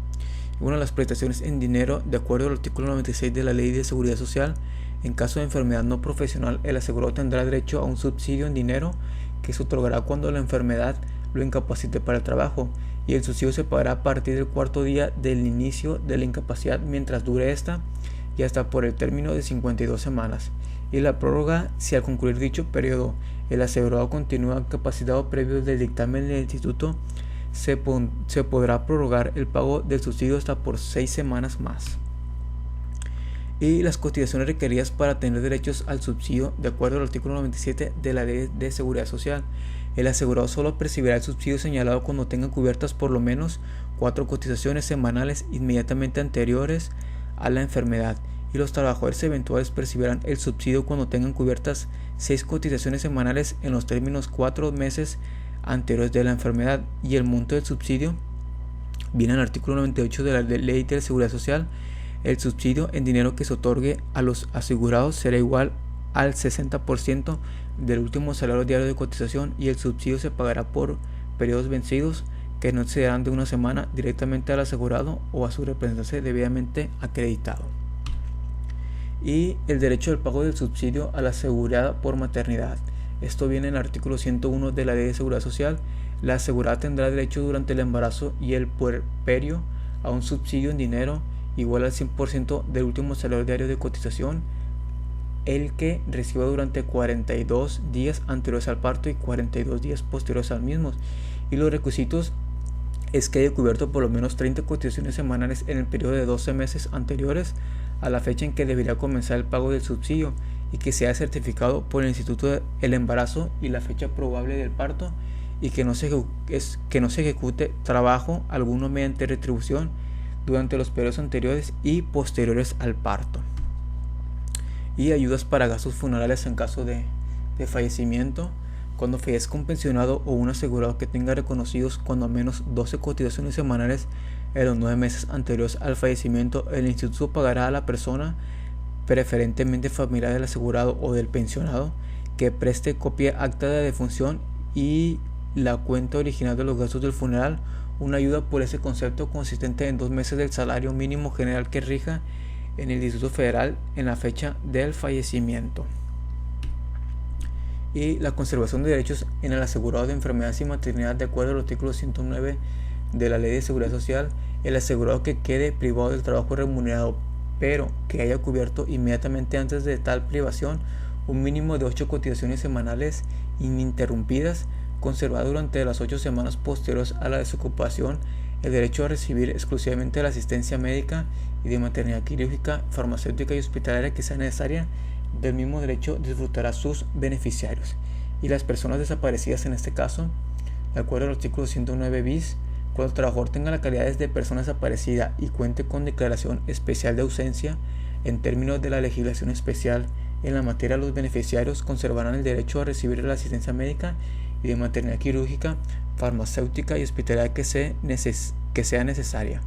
Una de las prestaciones en dinero, de acuerdo al artículo 96 de la Ley de Seguridad Social, en caso de enfermedad no profesional, el asegurado tendrá derecho a un subsidio en dinero que se otorgará cuando la enfermedad lo incapacite para el trabajo, y el subsidio se pagará a partir del 4.º día del inicio de la incapacidad mientras dure esta y hasta por el término de 52 semanas, y la prórroga si al concluir dicho periodo el asegurado continúa capacitado previo del dictamen del instituto, se podrá prorrogar el pago del subsidio hasta por 6 semanas más. Y las cotizaciones requeridas para tener derechos al subsidio, de acuerdo al artículo 97 de la Ley de Seguridad Social. El asegurado solo percibirá el subsidio señalado cuando tenga cubiertas por lo menos 4 cotizaciones semanales inmediatamente anteriores a la enfermedad, y los trabajadores eventuales percibirán el subsidio cuando tengan cubiertas 6 cotizaciones semanales en los términos 4 meses anteriores de la enfermedad, y el monto del subsidio viene al artículo 98 de la Ley de Seguridad Social. El subsidio en dinero que se otorgue a los asegurados será igual al 60% del último salario diario de cotización, y el subsidio se pagará por periodos vencidos que no excederán de 1 semana directamente al asegurado o a su representante debidamente acreditado. Y el derecho al pago del subsidio a la asegurada por maternidad. Esto viene en el artículo 101 de la Ley de Seguridad Social. La asegurada tendrá derecho durante el embarazo y el puerperio a un subsidio en dinero igual al 100% del último salario diario de cotización el que reciba durante 42 días anteriores al parto y 42 días posteriores al mismo. Y los requisitos es que haya cubierto por lo menos 30 cotizaciones semanales en el periodo de 12 meses anteriores a la fecha en que debería comenzar el pago del subsidio, y que sea certificado por el Instituto del Embarazo y la fecha probable del parto, y que no se ejecute trabajo alguno mediante retribución durante los periodos anteriores y posteriores al parto. Y ayudas para gastos funerales en caso de fallecimiento. Cuando fallezca un pensionado o un asegurado que tenga reconocidos cuando menos 12 cotizaciones semanales en los 9 meses anteriores al fallecimiento, el instituto pagará a la persona, preferentemente familiar del asegurado o del pensionado, que preste copia acta de defunción y la cuenta original de los gastos del funeral, una ayuda por ese concepto consistente en 2 meses del salario mínimo general que rija en el Distrito Federal en la fecha del fallecimiento. Y la conservación de derechos en el asegurado de enfermedades y maternidad. De acuerdo al artículo 109 de la Ley de Seguridad Social, el asegurado que quede privado del trabajo remunerado, pero que haya cubierto inmediatamente antes de tal privación un mínimo de 8 cotizaciones semanales ininterrumpidas, conserva durante las 8 semanas posteriores a la desocupación el derecho a recibir exclusivamente la asistencia médica y de maternidad quirúrgica, farmacéutica y hospitalaria que sea necesaria. Del mismo derecho disfrutará sus beneficiarios. Y las personas desaparecidas en este caso, de acuerdo al artículo 109 bis, cuando el trabajador tenga la calidad de persona desaparecida y cuente con declaración especial de ausencia, en términos de la legislación especial en la materia, los beneficiarios conservarán el derecho a recibir la asistencia médica y de maternidad quirúrgica, farmacéutica y hospitalaria que sea necesaria.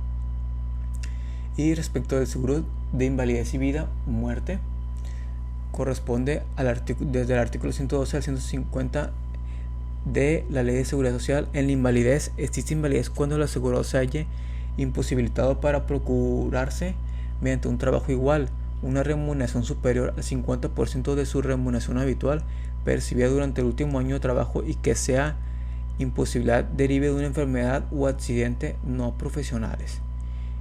Y respecto del seguro de invalidez y vida, muerte, corresponde desde el artículo 112 al 150 de la Ley de Seguridad Social. En la invalidez, existe invalidez cuando el asegurado se halle imposibilitado para procurarse mediante un trabajo igual una remuneración superior al 50% de su remuneración habitual percibida durante el último año de trabajo, y que sea imposibilidad derive de una enfermedad o accidente no profesionales.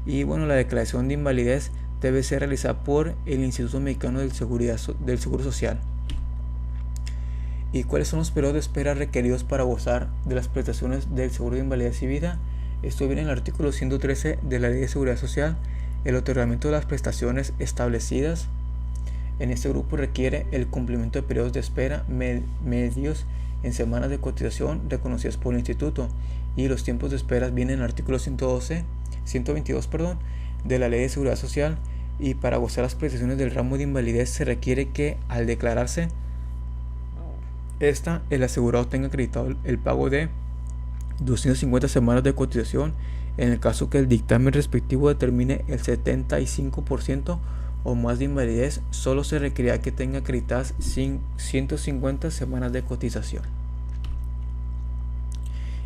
Y bueno, la declaración de invalidez debe ser realizada por el Instituto Mexicano del Seguro Social. ¿Y cuáles son los periodos de espera requeridos para gozar de las prestaciones del seguro de invalidez y vida? Esto viene en el artículo 113 de la Ley de Seguridad Social. El otorgamiento de las prestaciones establecidas en este grupo requiere el cumplimiento de periodos de espera medios en semanas de cotización reconocidas por el instituto, y los tiempos de espera vienen en el artículo 122 de la Ley de Seguridad Social. Y para gozar las prestaciones del ramo de invalidez se requiere que, al declararse el asegurado tenga acreditado el pago de 250 semanas de cotización. En el caso que el dictamen respectivo determine el 75% o más de invalidez, solo se requerirá que tenga acreditadas 150 semanas de cotización.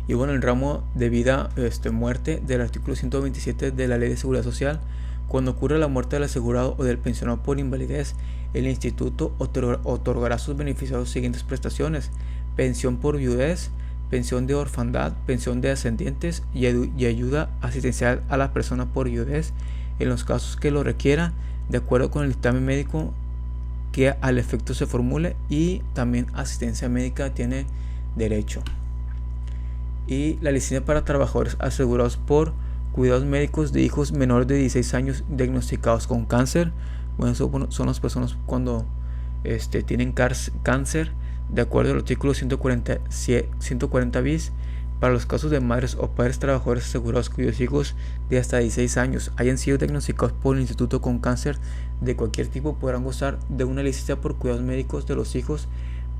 Y bueno, el ramo de vida, muerte, del artículo 127 de la Ley de Seguridad Social, cuando ocurra la muerte del asegurado o del pensionado por invalidez, el instituto otorgará a sus beneficiarios las siguientes prestaciones: pensión por viudez, pensión de orfandad, pensión de ascendientes y ayuda asistencial a la persona por viudez en los casos que lo requiera, de acuerdo con el dictamen médico que al efecto se formule, y también asistencia médica tiene derecho. Y la licencia para trabajadores asegurados por cuidados médicos de hijos menores de 16 años diagnosticados con cáncer. Bueno, son las personas cuando tienen cáncer, de acuerdo al artículo 140 bis, para los casos de madres o padres trabajadores asegurados cuyos hijos de hasta 16 años hayan sido diagnosticados por el instituto con cáncer de cualquier tipo, podrán gozar de una licencia por cuidados médicos de los hijos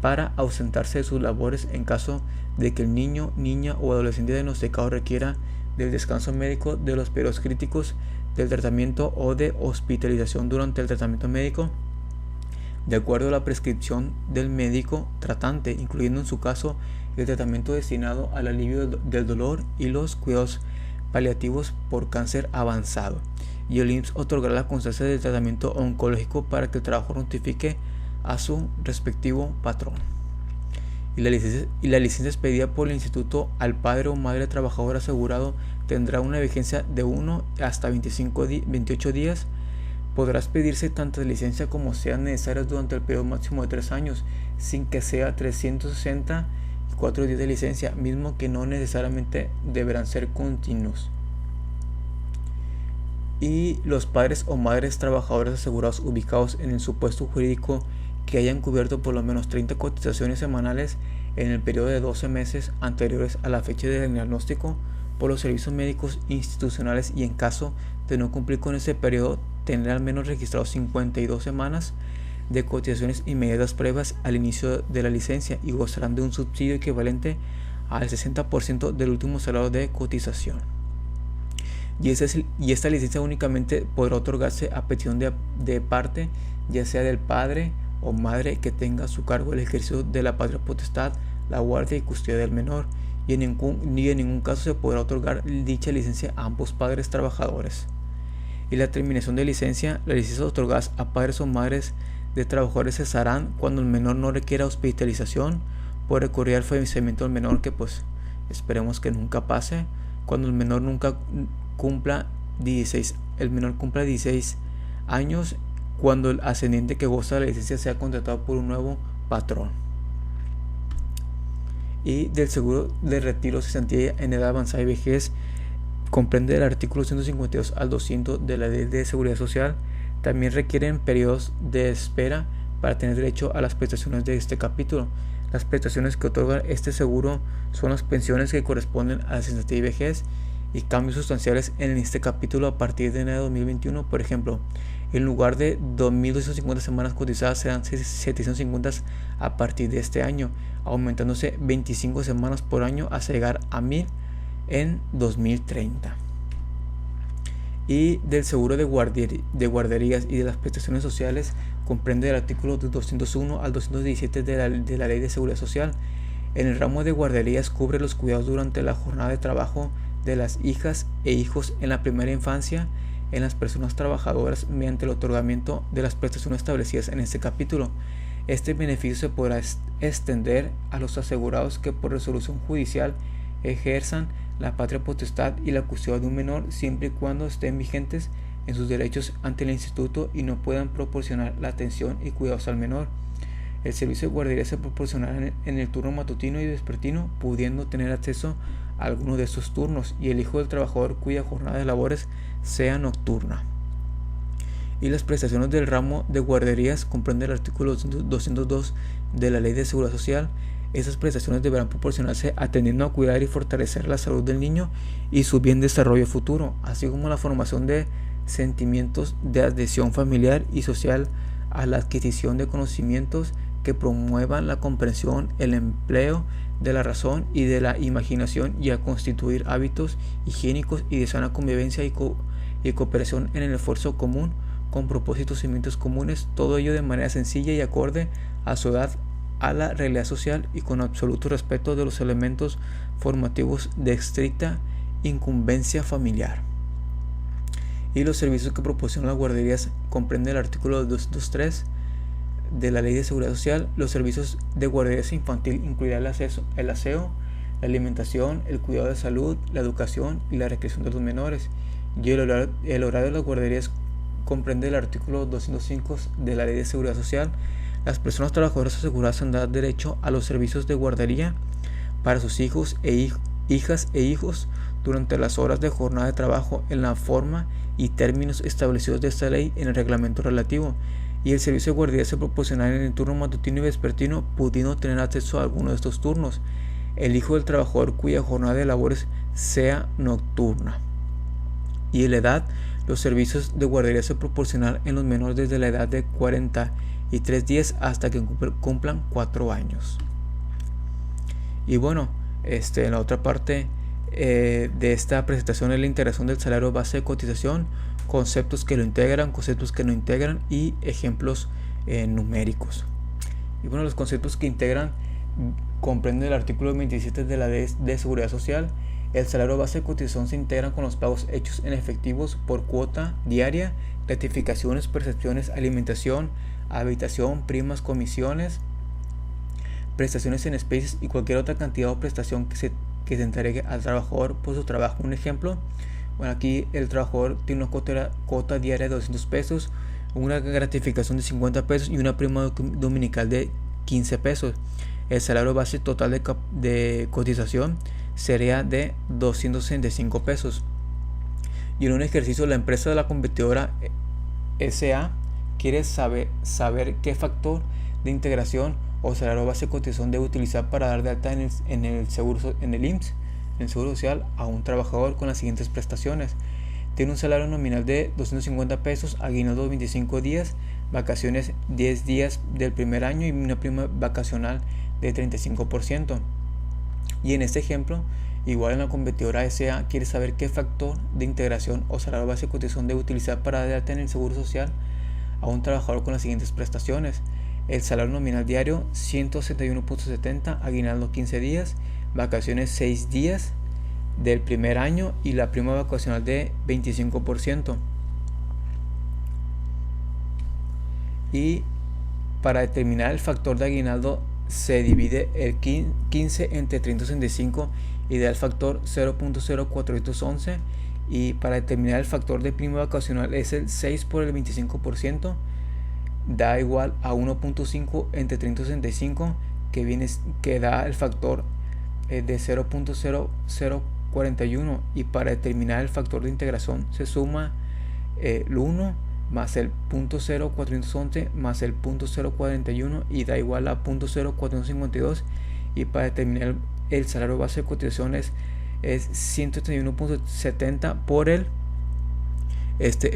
para ausentarse de sus labores en caso de que el niño, niña o adolescente diagnosticado requiera del descanso médico de los periodos críticos del tratamiento o de hospitalización durante el tratamiento médico, de acuerdo a la prescripción del médico tratante, incluyendo en su caso el tratamiento destinado al alivio del dolor y los cuidados paliativos por cáncer avanzado. Y el IMSS otorgará la constancia del tratamiento oncológico para que el trabajador notifique a su respectivo patrón. Y la licencia expedida por el instituto al padre o madre trabajador asegurado tendrá una vigencia de 1 hasta 28 días Podrás pedirse tantas licencias como sean necesarias durante el periodo máximo de 3 años, sin que sea 364 días de licencia, mismo que no necesariamente deberán ser continuos. Y los padres o madres trabajadores asegurados ubicados en el supuesto jurídico que hayan cubierto por lo menos 30 cotizaciones semanales en el periodo de 12 meses anteriores a la fecha del diagnóstico por los servicios médicos institucionales, y en caso de no cumplir con ese periodo tener al menos registrados 52 semanas de cotizaciones inmediatas previas al inicio de la licencia, y gozarán de un subsidio equivalente al 60% del último salario de cotización. Y esta licencia únicamente podrá otorgarse a petición de parte, ya sea del padre o madre que tenga a su cargo el ejercicio de la patria potestad, la guardia y custodia del menor, y en ningún caso se podrá otorgar dicha licencia a ambos padres trabajadores. Y la terminación de licencia, las licencias otorgadas a padres o madres de trabajadores cesarán cuando el menor no requiera hospitalización por recurrir al fallecimiento del menor, que pues esperemos que nunca pase, cuando el menor cumpla 16 años, cuando el ascendiente que goza de la licencia sea contratado por un nuevo patrón. Y del seguro de retiro cesantía en edad avanzada y vejez, comprende el artículo 152 al 200 de la Ley de Seguridad Social. También requieren periodos de espera para tener derecho a las prestaciones de este capítulo. Las prestaciones que otorga este seguro son las pensiones que corresponden a la cesantía y vejez, y cambios sustanciales en este capítulo a partir de enero de 2021. Por ejemplo, en lugar de 2.250 semanas cotizadas serán 750 a partir de este año, aumentándose 25 semanas por año hasta llegar a 1.000 en 2030. Y del seguro de guarderías y de las prestaciones sociales, comprende el artículo 201 al 217 de la Ley de Seguridad Social. En el ramo de guarderías cubre los cuidados durante la jornada de trabajo de las hijas e hijos en la primera infancia en las personas trabajadoras mediante el otorgamiento de las prestaciones establecidas en este capítulo. Este beneficio se podrá extender a los asegurados que por resolución judicial ejerzan la patria potestad y la custodia de un menor, siempre y cuando estén vigentes en sus derechos ante el instituto y no puedan proporcionar la atención y cuidados al menor. El servicio de guardería se proporcionará en el turno matutino y vespertino, pudiendo tener acceso a alguno de estos turnos, y el hijo del trabajador cuya jornada de labores sea nocturna. Y las prestaciones del ramo de guarderías comprende el artículo 202 de la Ley de Seguridad Social. Esas prestaciones deberán proporcionarse atendiendo a cuidar y fortalecer la salud del niño y su bien desarrollo futuro, así como la formación de sentimientos de adhesión familiar y social, a la adquisición de conocimientos que promuevan la comprensión, el empleo de la razón y de la imaginación, y a constituir hábitos higiénicos y de sana convivencia y cooperación en el esfuerzo común con propósitos y metas comunes, todo ello de manera sencilla y acorde a su edad, a la realidad social, y con absoluto respeto de los elementos formativos de estricta incumbencia familiar. Y los servicios que proporcionan las guarderías comprende el artículo 223 de la Ley de Seguridad Social. Los servicios de guarderías infantil incluirán el aseo, la alimentación, el cuidado de salud, la educación y la recreación de los menores. Y el horario de las guarderías comprende el artículo 205 de la Ley de Seguridad Social. Las personas trabajadoras aseguradas tendrán derecho a los servicios de guardería para sus hijos hijas e hijos durante las horas de jornada de trabajo en la forma y términos establecidos de esta ley en el reglamento relativo. Y el servicio de guardería se proporcionará en el turno matutino y vespertino, pudiendo tener acceso a alguno de estos turnos el hijo del trabajador cuya jornada de labores sea nocturna. Y en la edad, los servicios de guardería se proporcionarán en los menores desde la edad de 43 días hasta que cumplan 4 años. Y bueno, en la otra parte de esta presentación es la integración del salario base de cotización, conceptos que lo integran, conceptos que no integran y ejemplos numéricos. Y bueno, los conceptos que integran comprenden el artículo 27 de la Ley de Seguridad Social. El salario base de cotización se integra con los pagos hechos en efectivos por cuota diaria, gratificaciones, percepciones, alimentación, habitación, primas, comisiones, prestaciones en especies y cualquier otra cantidad o prestación que se entregue al trabajador por su trabajo. Un ejemplo: Bueno, aquí el trabajador tiene una cuota diaria de 200 pesos, una gratificación de 50 pesos y una prima dominical de 15 pesos. El salario base total de cotización sería de 265 pesos. Y en un ejercicio, la empresa de la competidora SA quiere saber qué factor de integración o salario base de cotización debe utilizar para dar de alta en el IMSS, en el Seguro Social, a un trabajador con las siguientes prestaciones. Tiene un salario nominal de 250 pesos, aguinaldo 25 días, vacaciones 10 días del primer año y una prima vacacional de 35%. Y en este ejemplo, igual en la competidora SA quiere saber qué factor de integración o salario base de cotización debe utilizar para dar de alta en el Seguro Social a un trabajador con las siguientes prestaciones. El salario nominal diario 161.70, aguinaldo 15 días, vacaciones 6 días del primer año y la prima vacacional de 25%. Y para determinar el factor de aguinaldo se divide el 15 entre 365 y da el factor 0.0411, y para determinar el factor de prima vacacional es el 6 por el 25%, da igual a 1.5 entre 365, que da el factor de 0.0041, y para determinar el factor de integración se suma el 1 más el 0.0411 más el 0.041 y da igual a 0.0452, y para determinar el salario base de cotizaciones es 131.70 por el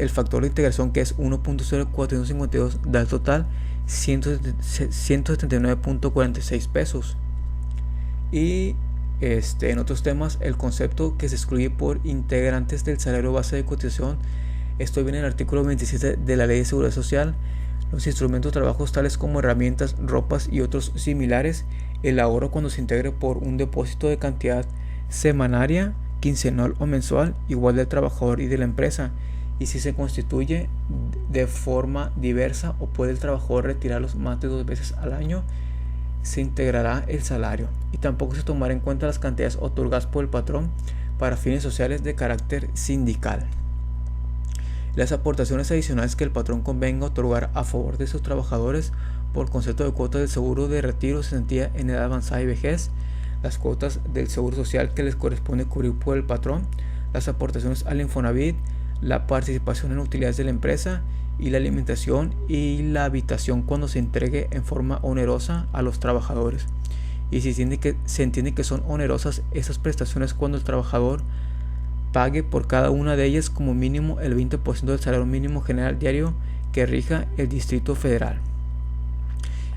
factor de integración, que es 1.0452, da el total 179.46 pesos. Y en otros temas, el concepto que se excluye por integrantes del salario base de cotización, esto viene en el artículo 27 de la Ley de Seguridad Social. Los instrumentos de trabajo tales como herramientas, ropas y otros similares, el ahorro cuando se integre por un depósito de cantidad semanaria, quincenal o mensual, igual del trabajador y de la empresa, y si se constituye de forma diversa o puede el trabajador retirarlos más de 2 veces al año, se integrará el salario. Y tampoco se tomará en cuenta las cantidades otorgadas por el patrón para fines sociales de carácter sindical. Las aportaciones adicionales que el patrón convenga otorgar a favor de sus trabajadores por concepto de cuotas del seguro de retiro, cesantía en edad avanzada y vejez, las cuotas del seguro social que les corresponde cubrir por el patrón, las aportaciones al Infonavit, la participación en utilidades de la empresa y la alimentación y la habitación cuando se entregue en forma onerosa a los trabajadores. Y si se entiende que son onerosas esas prestaciones cuando el trabajador pague por cada una de ellas como mínimo el 20% del salario mínimo general diario que rija el Distrito Federal.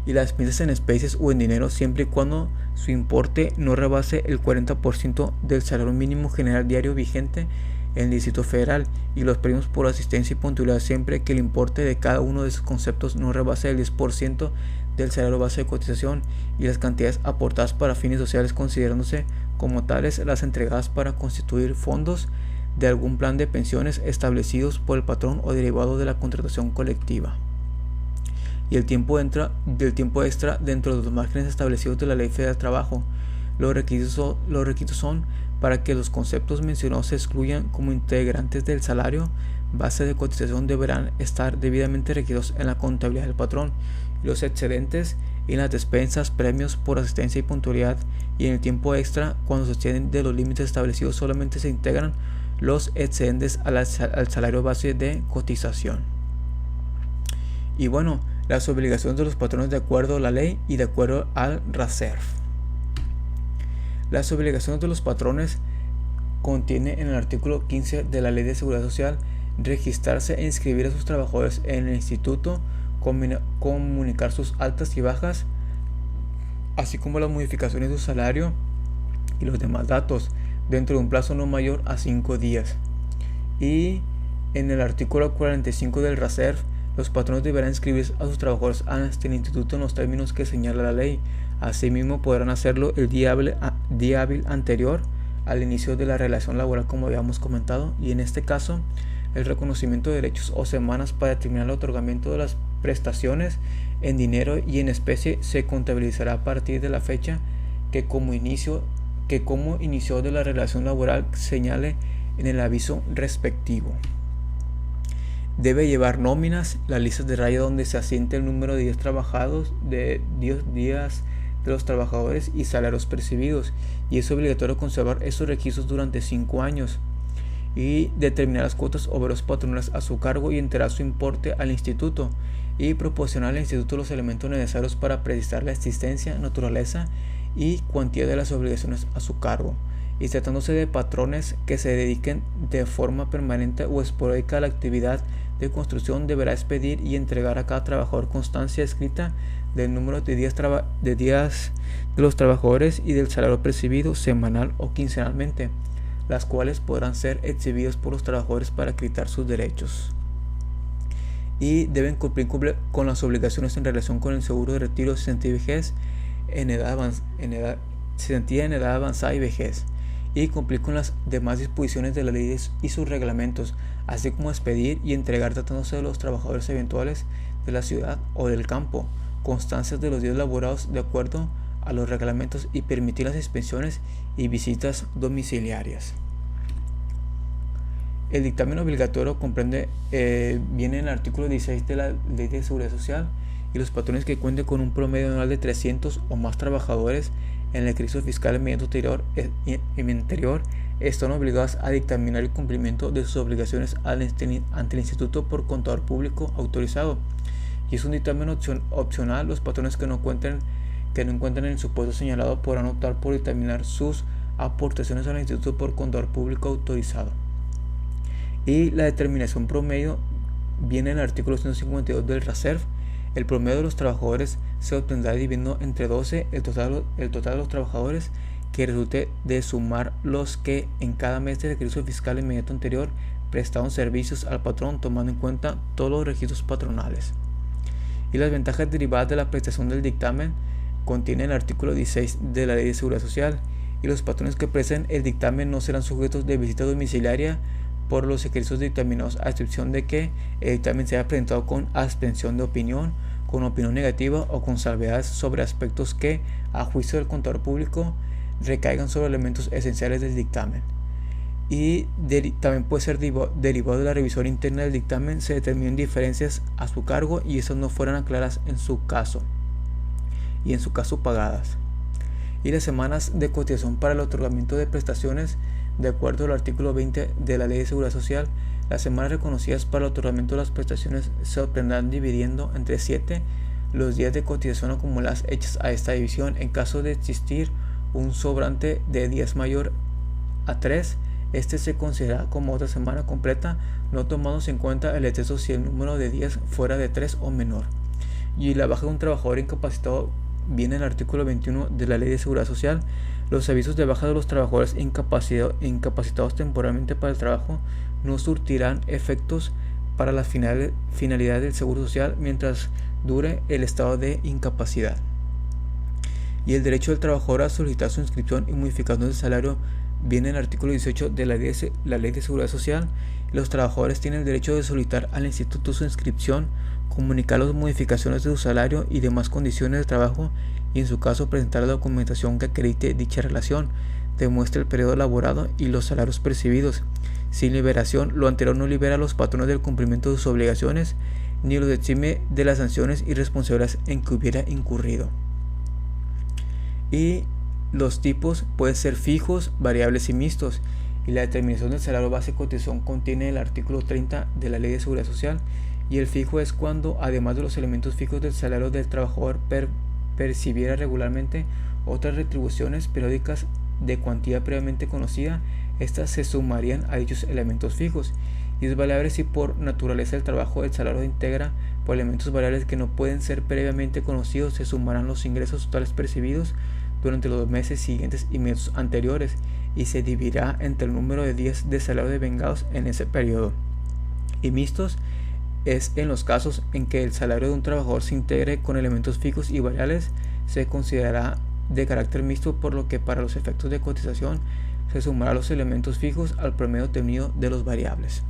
Y las despensas en especies o en dinero, siempre y cuando su importe no rebase el 40% del salario mínimo general diario vigente en el Distrito Federal, y los premios por asistencia y puntualidad, siempre que el importe de cada uno de esos conceptos no rebase el 10% del salario base de cotización, y las cantidades aportadas para fines sociales considerándose como tales las entregadas para constituir fondos de algún plan de pensiones establecidos por el patrón o derivado de la contratación colectiva. Y el tiempo extra dentro de los márgenes establecidos de la Ley Federal del Trabajo. Los requisitos son para que los conceptos mencionados se excluyan como integrantes del salario base de cotización deberán estar debidamente registrados en la contabilidad del patrón, y los excedentes en las despensas, premios por asistencia y puntualidad y en el tiempo extra, cuando se exceden de los límites establecidos, solamente se integran los excedentes al salario base de cotización. Y bueno, las obligaciones de los patrones de acuerdo a la ley y de acuerdo al RASERF. Las obligaciones de los patrones contiene en el artículo 15 de la Ley de Seguridad Social registrarse e inscribir a sus trabajadores en el instituto, comunicar sus altas y bajas, así como las modificaciones de su salario y los demás datos dentro de un plazo no mayor a 5 días. Y en el artículo 45 del RASERF, los patrones deberán inscribir a sus trabajadores ante el instituto en los términos que señala la ley. Asimismo, podrán hacerlo el día hábil anterior al inicio de la relación laboral, como habíamos comentado, y en este caso el reconocimiento de derechos o semanas para determinar el otorgamiento de las prestaciones en dinero y en especie se contabilizará a partir de la fecha que como inicio de la relación laboral señale en el aviso respectivo. Debe llevar nóminas, las listas de raya donde se asiente el número de días trabajados, de días de los trabajadores y salarios percibidos, y es obligatorio conservar esos registros durante 5 años, y determinar las cuotas obreros patronales a su cargo y enterar su importe al instituto, y proporcionar al instituto los elementos necesarios para precisar la existencia, naturaleza y cuantía de las obligaciones a su cargo. Y tratándose de patrones que se dediquen de forma permanente o esporádica a la actividad de construcción, deberá expedir y entregar a cada trabajador constancia escrita del número de días de los trabajadores y del salario percibido semanal o quincenalmente, las cuales podrán ser exhibidas por los trabajadores para acreditar sus derechos. Y deben cumplir con las obligaciones en relación con el seguro de retiro, cesantía y vejez en edad avanzada y vejez, y cumplir con las demás disposiciones de la ley y sus reglamentos, así como expedir y entregar, tratándose de los trabajadores eventuales de la ciudad o del campo, constancias de los días laborados de acuerdo a los reglamentos, y permitir las inspecciones y visitas domiciliarias. El dictamen obligatorio viene en el artículo 16 de la Ley de Seguridad Social, y los patrones que cuenten con un promedio anual de 300 o más trabajadores en el ejercicio fiscal inmediato anterior están obligados a dictaminar el cumplimiento de sus obligaciones ante el Instituto por contador público autorizado, y es un dictamen opcional. Los patrones que no encuentren en el supuesto señalado podrán optar por dictaminar sus aportaciones al Instituto por contador público autorizado. Y la determinación promedio viene en el artículo 152 del RASERF. El promedio de los trabajadores se obtendrá dividiendo entre 12 el total de los trabajadores que resulte de sumar los que en cada mes del ejercicio fiscal inmediato anterior prestaron servicios al patrón, tomando en cuenta todos los registros patronales. Y las ventajas derivadas de la prestación del dictamen contiene el artículo 16 de la Ley de Seguridad Social, y los patrones que presten el dictamen no serán sujetos de visita domiciliaria por los ejercicios dictaminados, a excepción de que el dictamen sea presentado con abstención de opinión, con opinión negativa o con salvedades sobre aspectos que, a juicio del contador público, recaigan sobre elementos esenciales del dictamen. Y también puede ser derivado de la revisión interna del dictamen, se determinen diferencias a su cargo y esas no fueran aclaradas en su caso pagadas. Y las semanas de cotización para el otorgamiento de prestaciones, de acuerdo al artículo 20 de la Ley de Seguridad Social, las semanas reconocidas para el otorgamiento de las prestaciones se obtendrán dividiendo entre 7 los días de cotización acumuladas hechas a esta división. En caso de existir un sobrante de días mayor a 3, este se considera como otra semana completa, no tomándose en cuenta el exceso si el número de días fuera de 3 o menor. Y la baja de un trabajador incapacitado viene en el artículo 21 de la Ley de Seguridad Social. Los avisos de baja de los trabajadores incapacitados temporalmente para el trabajo no surtirán efectos para las finalidades del Seguro Social mientras dure el estado de incapacidad. Y el derecho del trabajador a solicitar su inscripción y modificación del salario viene en el artículo 18 de la Ley de Seguridad Social. Los trabajadores tienen el derecho de solicitar al instituto su inscripción, comunicar las modificaciones de su salario y demás condiciones de trabajo, y en su caso presentar la documentación que acredite dicha relación, demuestre el periodo laborado y los salarios percibidos. Sin liberación, lo anterior no libera a los patrones del cumplimiento de sus obligaciones, ni los exime de las sanciones y responsabilidades en que hubiera incurrido. Y los tipos pueden ser fijos, variables y mixtos. Y la determinación del salario base de cotización contiene el artículo 30 de la Ley de Seguridad Social. Y el fijo es cuando, además de los elementos fijos del salario del trabajador, percibiera regularmente otras retribuciones periódicas de cuantía previamente conocida. Estas se sumarían a dichos elementos fijos. Y es variable si por naturaleza del trabajo el salario integra por elementos variables que no pueden ser previamente conocidos. Se sumarán los ingresos totales percibidos durante los meses siguientes y meses anteriores, y se dividirá entre el número de días de salario devengados en ese periodo. Y mixtos es en los casos en que el salario de un trabajador se integre con elementos fijos y variables, se considerará de carácter mixto, por lo que para los efectos de cotización se sumará los elementos fijos al promedio obtenido de los variables.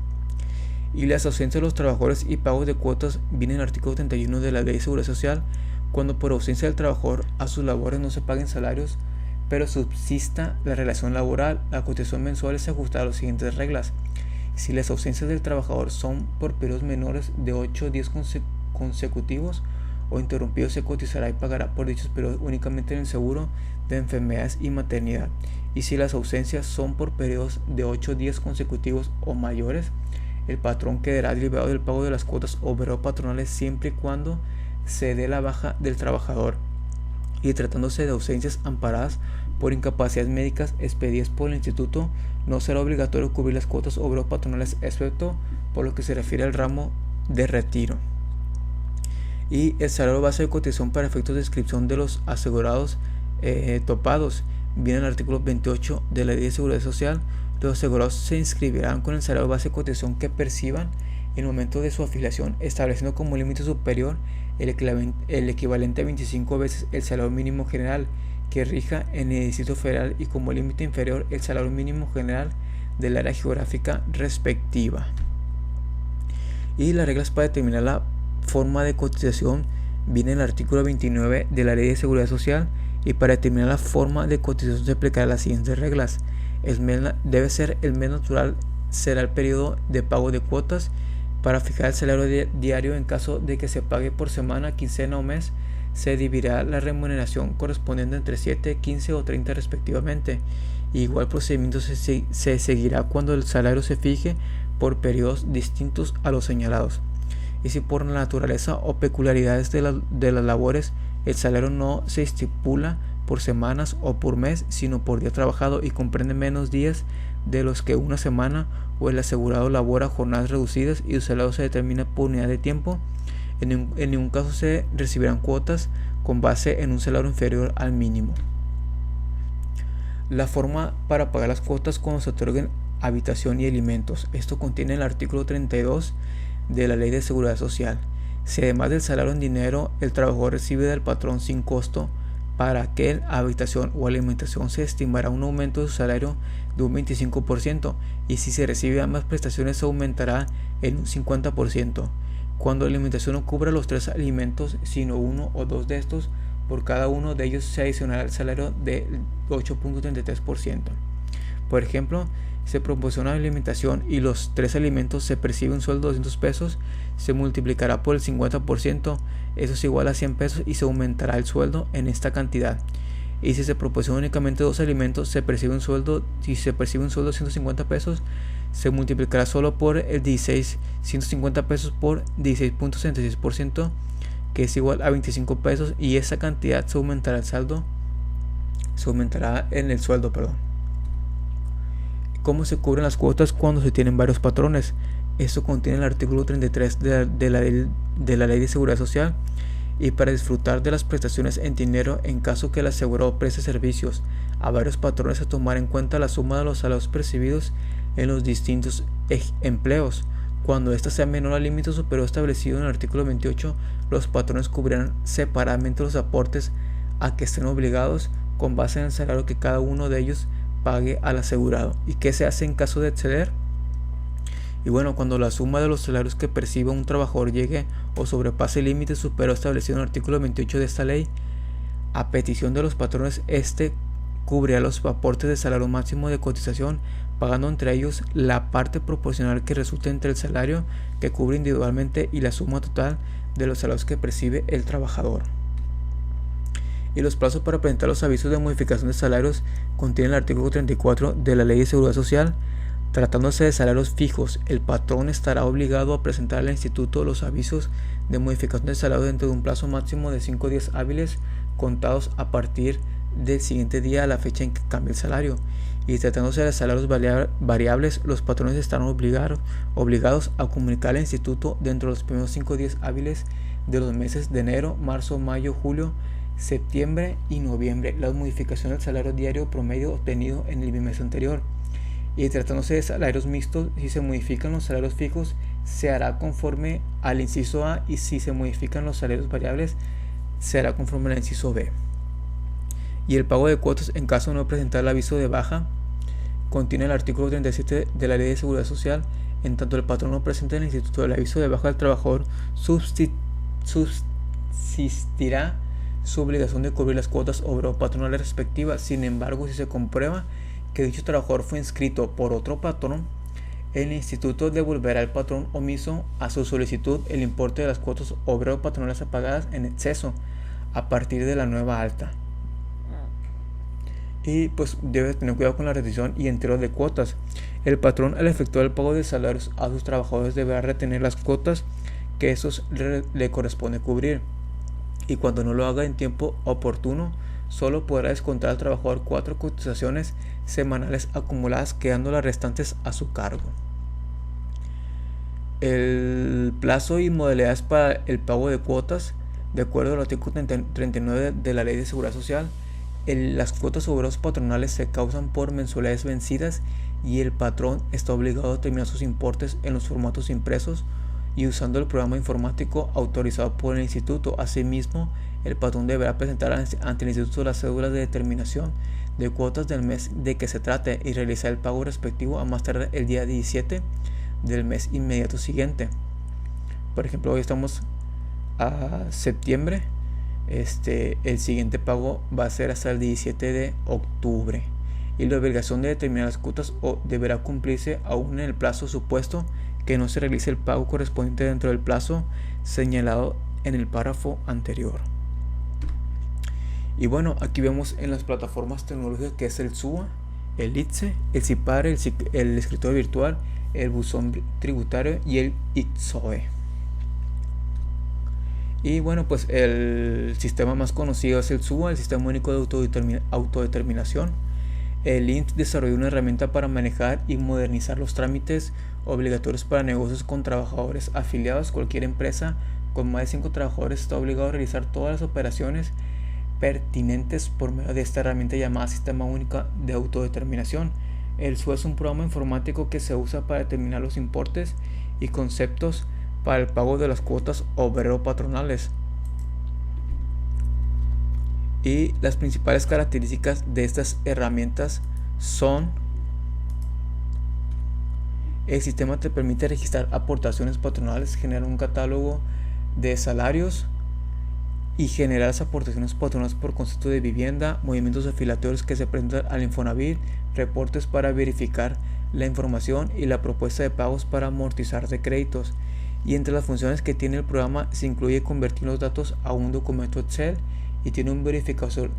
Y las ausencias de los trabajadores y pagos de cuotas vienen en el artículo 31 de la Ley de Seguridad Social. Cuando por ausencia del trabajador a sus labores no se paguen salarios, pero subsista la relación laboral, la cotización mensual se ajustará a las siguientes reglas. Si las ausencias del trabajador son por periodos menores de 8 días consecutivos o interrumpidos, se cotizará y pagará por dichos periodos únicamente en el seguro de enfermedades y maternidad. Y si las ausencias son por periodos de 8 días consecutivos o mayores, el patrón quedará liberado del pago de las cuotas obrero-patronales siempre y cuando se dé la baja del trabajador. Y tratándose de ausencias amparadas por incapacidades médicas expedidas por el instituto, no será obligatorio cubrir las cuotas obrero-patronales, excepto por lo que se refiere al ramo de retiro. Y el salario base de cotización para efectos de inscripción de los asegurados topados viene en el artículo 28 de la Ley de Seguridad Social. Los asegurados se inscribirán con el salario base de cotización que perciban en el momento de su afiliación, estableciendo como límite superior el equivalente a 25 veces el salario mínimo general que rija en el Distrito Federal y como límite inferior el salario mínimo general del área geográfica respectiva. Y las reglas para determinar la forma de cotización viene en el artículo 29 de la Ley de Seguridad Social, y para determinar la forma de cotización se aplicarán las siguientes reglas. Debe ser el mes natural, será el periodo de pago de cuotas. Para fijar el salario diario, en caso de que se pague por semana, quincena o mes, se dividirá la remuneración correspondiente entre 7, 15 o 30 respectivamente. Igual procedimiento se seguirá cuando el salario se fije por periodos distintos a los señalados. Y si por naturaleza o peculiaridades de las labores el salario no se estipula por semanas o por mes, sino por día trabajado y comprende menos días de los que una semana, o el asegurado labora jornadas reducidas y su salario se determina por unidad de tiempo, en ningún caso se recibirán cuotas con base en un salario inferior al mínimo. La forma para pagar las cuotas cuando se otorguen habitación y alimentos. Esto contiene el artículo 32 de la Ley de Seguridad Social. Si además del salario en dinero el trabajador recibe del patrón sin costo para aquel habitación o alimentación, se estimará un aumento de su salario de un 25%, y si se recibe ambas prestaciones se aumentará en un 50%. Cuando la alimentación no cubra los 3 alimentos, sino uno o 2 de estos, por cada uno de ellos se adicionará el salario de 8.33%. Por ejemplo, se proporciona alimentación y los 3 alimentos, se percibe un sueldo de 200 pesos, se multiplicará por el 50%, eso es igual a 100 pesos y se aumentará el sueldo en esta cantidad. Y si se proporciona únicamente 2 alimentos, si se percibe un sueldo de 150 pesos, se multiplicará solo por el 150 pesos por 16.66%, que es igual a 25 pesos, y esa cantidad se aumentará en el sueldo, ¿Cómo se cubren las cuotas cuando se tienen varios patrones? Esto contiene el artículo 33 de la Ley de Seguridad Social. Y para disfrutar de las prestaciones en dinero, en caso que el asegurado preste servicios a varios patrones, se tomará en cuenta la suma de los salarios percibidos en los distintos empleos. Cuando ésta sea menor al límite superior establecido en el artículo 28, los patrones cubrirán separadamente los aportes a que estén obligados con base en el salario que cada uno de ellos pague al asegurado. ¿Y qué se hace en caso de exceder? Y bueno, cuando la suma de los salarios que perciba un trabajador llegue o sobrepase el límite superior establecido en el artículo 28 de esta ley, a petición de los patrones, cubrirá los aportes de salario máximo de cotización, pagando entre ellos la parte proporcional que resulte entre el salario que cubre individualmente y la suma total de los salarios que percibe el trabajador. Y los plazos para presentar los avisos de modificación de salarios contienen el artículo 34 de la Ley de Seguridad Social. Tratándose de salarios fijos, el patrón estará obligado a presentar al instituto los avisos de modificación de salario dentro de un plazo máximo de 5 días hábiles contados a partir del siguiente día a la fecha en que cambie el salario. Y tratándose de salarios variables, los patrones estarán obligados a comunicar al instituto dentro de los primeros 5 días hábiles de los meses de enero, marzo, mayo, julio, septiembre y noviembre las modificaciones del salario diario promedio obtenido en el mes anterior. Y tratándose de salarios mixtos, si se modifican los salarios fijos, se hará conforme al inciso A, y si se modifican los salarios variables, se hará conforme al inciso B. Y el pago de cuotas en caso de no presentar el aviso de baja contiene el artículo 37 de la Ley de Seguridad Social. En tanto el patrón no presente en el instituto el aviso de baja del trabajador, subsistirá su obligación de cubrir las cuotas obrero-patronales respectivas. Sin embargo, si se comprueba que dicho trabajador fue inscrito por otro patrón, el instituto devolverá al patrón omiso a su solicitud el importe de las cuotas obrero-patronales pagadas en exceso a partir de la nueva alta. Y pues debe tener cuidado con la retención y entero de cuotas. El patrón, al efectuar el pago de salarios a sus trabajadores, deberá retener las cuotas que esos le corresponde cubrir, y cuando no lo haga en tiempo oportuno, solo podrá descontar al trabajador 4 cotizaciones semanales acumuladas, quedando las restantes a su cargo. El plazo y modalidades para el pago de cuotas, de acuerdo al artículo 39 de la Ley de Seguridad Social, las cuotas obreros patronales se causan por mensualidades vencidas y el patrón está obligado a determinar sus importes en los formatos impresos y usando el programa informático autorizado por el instituto. Asimismo, el patrón deberá presentar ante el instituto las cédulas de determinación de cuotas del mes de que se trate y realizar el pago respectivo a más tardar el día 17 del mes inmediato siguiente. Por ejemplo, hoy estamos a septiembre. El siguiente pago va a ser hasta el 17 de octubre y la obligación de determinar las cuotas deberá cumplirse aún en el plazo supuesto que no se realice el pago correspondiente dentro del plazo señalado en el párrafo anterior. Y bueno, aquí vemos en las plataformas tecnológicas que es el SUA, el ITSE, el CIPARE, el escritorio virtual, el buzón tributario y el ITSOE. Y bueno, pues el sistema más conocido es el SUA, el Sistema Único de Autodeterminación. El INS desarrolló una herramienta para manejar y modernizar los trámites obligatorios para negocios con trabajadores afiliados. Cualquier empresa con más de 5 trabajadores está obligado a realizar todas las operaciones pertinentes por medio de esta herramienta llamada Sistema Único de Autodeterminación. El SUA es un programa informático que se usa para determinar los importes y conceptos para el pago de las cuotas obrero-patronales. Y las principales características de estas herramientas son: el sistema te permite registrar aportaciones patronales, generar un catálogo de salarios y generar las aportaciones patronales por concepto de vivienda, movimientos afiliatorios que se presentan al Infonavit, reportes para verificar la información y la propuesta de pagos para amortizar de créditos. Y entre las funciones que tiene el programa se incluye convertir los datos a un documento Excel, y tiene un verificador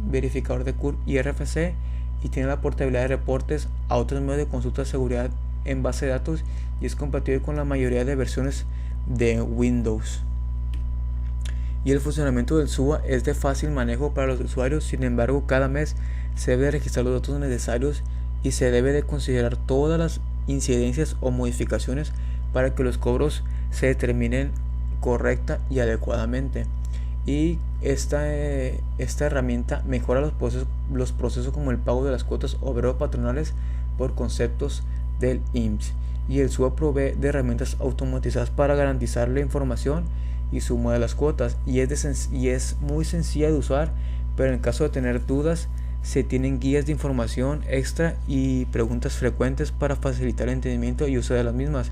de CURP y RFC, y tiene la portabilidad de reportes a otros medios de consulta de seguridad en base de datos, y es compatible con la mayoría de versiones de Windows. Y el funcionamiento del SUA es de fácil manejo para los usuarios. Sin embargo, cada mes se debe registrar los datos necesarios y se debe de considerar todas las incidencias o modificaciones para que los cobros se determinen correcta y adecuadamente. Y esta herramienta mejora los procesos como el pago de las cuotas obrero-patronales por conceptos del IMSS. Y el SUA provee de herramientas automatizadas para garantizar la información y suma de las cuotas, y es muy sencilla de usar, pero en el caso de tener dudas se tienen guías de información extra y preguntas frecuentes para facilitar el entendimiento y uso de las mismas.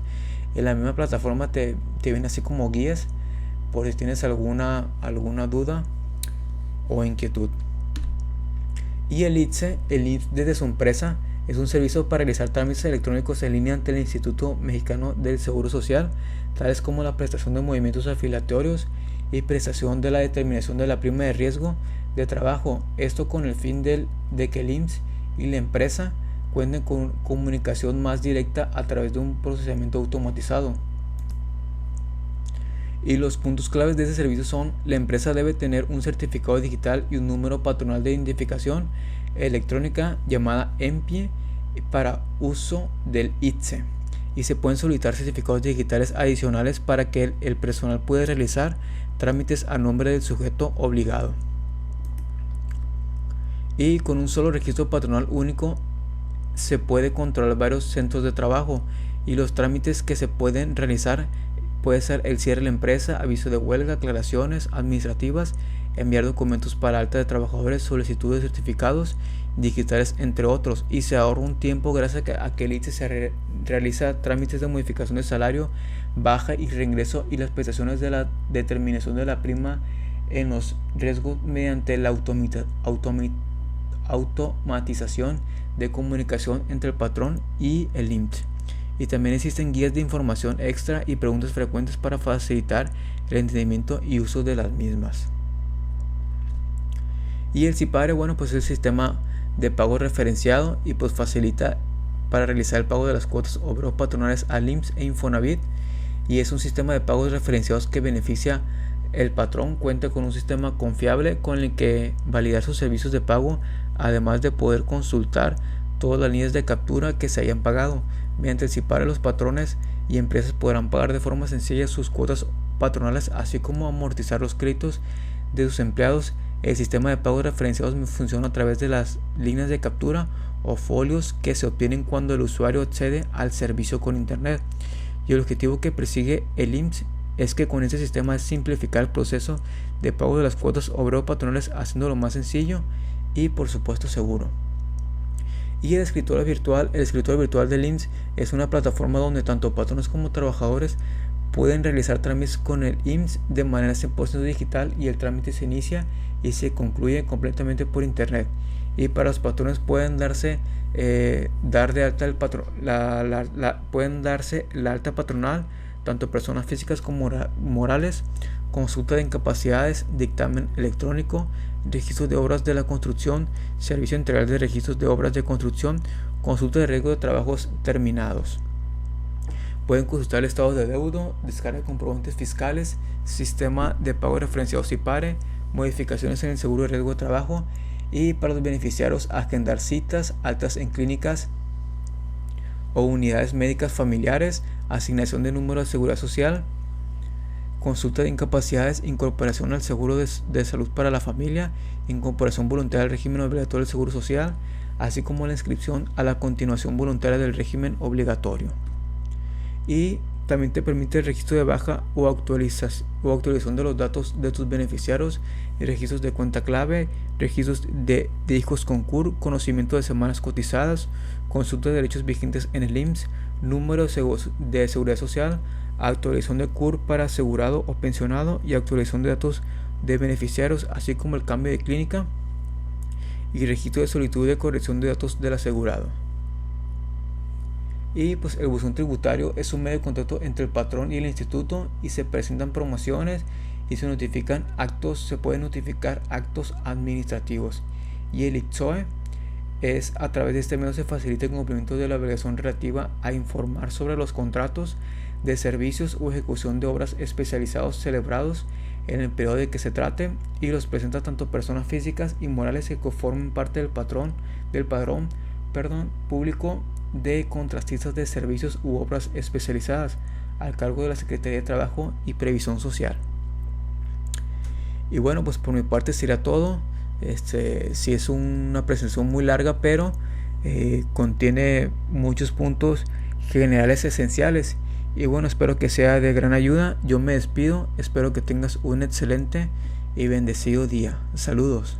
En la misma plataforma te vienen así como guías por si tienes alguna duda o inquietud. Y el ITSE desde su empresa es un servicio para realizar trámites electrónicos en línea ante el Instituto Mexicano del Seguro Social, tales como la prestación de movimientos afiliatorios y prestación de la determinación de la prima de riesgo de trabajo. Esto con el fin de que el IMSS y la empresa cuenten con comunicación más directa a través de un procesamiento automatizado. Y los puntos claves de este servicio son: la empresa debe tener un certificado digital y un número patronal de identificación electrónica llamada EMPIE para uso del ITSE, y se pueden solicitar certificados digitales adicionales para que el personal pueda realizar trámites a nombre del sujeto obligado. Y con un solo registro patronal único se puede controlar varios centros de trabajo, y los trámites que se pueden realizar puede ser el cierre de la empresa, aviso de huelga, aclaraciones administrativas, enviar documentos para alta de trabajadores, solicitud de certificados digitales, entre otros. Y se ahorra un tiempo gracias a que el ITSE se realiza trámites de modificación de salario, baja y reingreso, y las prestaciones de la determinación de la prima en los riesgos mediante la automatización de comunicación entre el patrón y el IMSS. Y también existen guías de información extra y preguntas frecuentes para facilitar el entendimiento y uso de las mismas. Y el SIPARE, bueno, pues es el sistema de pago referenciado y pues facilita para realizar el pago de las cuotas obreros patronales al IMSS e Infonavit, y es un sistema de pagos referenciados que beneficia el patrón. Cuenta con un sistema confiable con el que validar sus servicios de pago, además de poder consultar todas las líneas de captura que se hayan pagado. Mediante el SIPARE, los patrones y empresas podrán pagar de forma sencilla sus cuotas patronales, así como amortizar los créditos de sus empleados. El sistema de pagos referenciados funciona a través de las líneas de captura o folios que se obtienen cuando el usuario accede al servicio con internet. Y el objetivo que persigue el IMSS es que con este sistema es simplificar el proceso de pago de las cuotas obrero patronales, haciéndolo más sencillo y por supuesto seguro. Y el escritorio virtual del IMSS es una plataforma donde tanto patrones como trabajadores pueden realizar trámites con el IMSS de manera 100% digital, y el trámite se inicia y se concluye completamente por internet. Y para los patrones pueden darse pueden darse la alta patronal, tanto personas físicas como morales, consulta de incapacidades, dictamen electrónico, registros de obras de la construcción, servicio integral de registros de obras de construcción, consulta de riesgo de trabajos terminados. Pueden consultar el estado de deuda, descarga de comprobantes fiscales, sistema de pago referenciado SIPARE, modificaciones en el seguro de riesgo de trabajo, y para los beneficiarios agendar citas, altas en clínicas o unidades médicas familiares, asignación de número de seguridad social, consulta de incapacidades, incorporación al seguro de salud para la familia, incorporación voluntaria al régimen obligatorio del seguro social, así como la inscripción a la continuación voluntaria del régimen obligatorio. Y también te permite el registro de baja o actualización de los datos de tus beneficiarios, registros de cuenta clave, registros de hijos con CUR, conocimiento de semanas cotizadas, consulta de derechos vigentes en el IMSS, número de seguridad social, actualización de CUR para asegurado o pensionado y actualización de datos de beneficiarios, así como el cambio de clínica y registro de solicitud de corrección de datos del asegurado. Y pues el buzón tributario es un medio de contacto entre el patrón y el instituto, y se presentan promociones y se pueden notificar actos administrativos. Y el ITSOE es, a través de este medio se facilita el cumplimiento de la obligación relativa a informar sobre los contratos de servicios o ejecución de obras especializados celebrados en el periodo de que se trate, y los presenta tanto personas físicas y morales que conformen parte del padrón público de contratistas de servicios u obras especializadas al cargo de la Secretaría de Trabajo y Previsión Social. Y bueno, pues por mi parte sería todo. Sí es una presentación muy larga, pero contiene muchos puntos generales esenciales. Y bueno, espero que sea de gran ayuda. Yo me despido, espero que tengas un excelente y bendecido día. Saludos.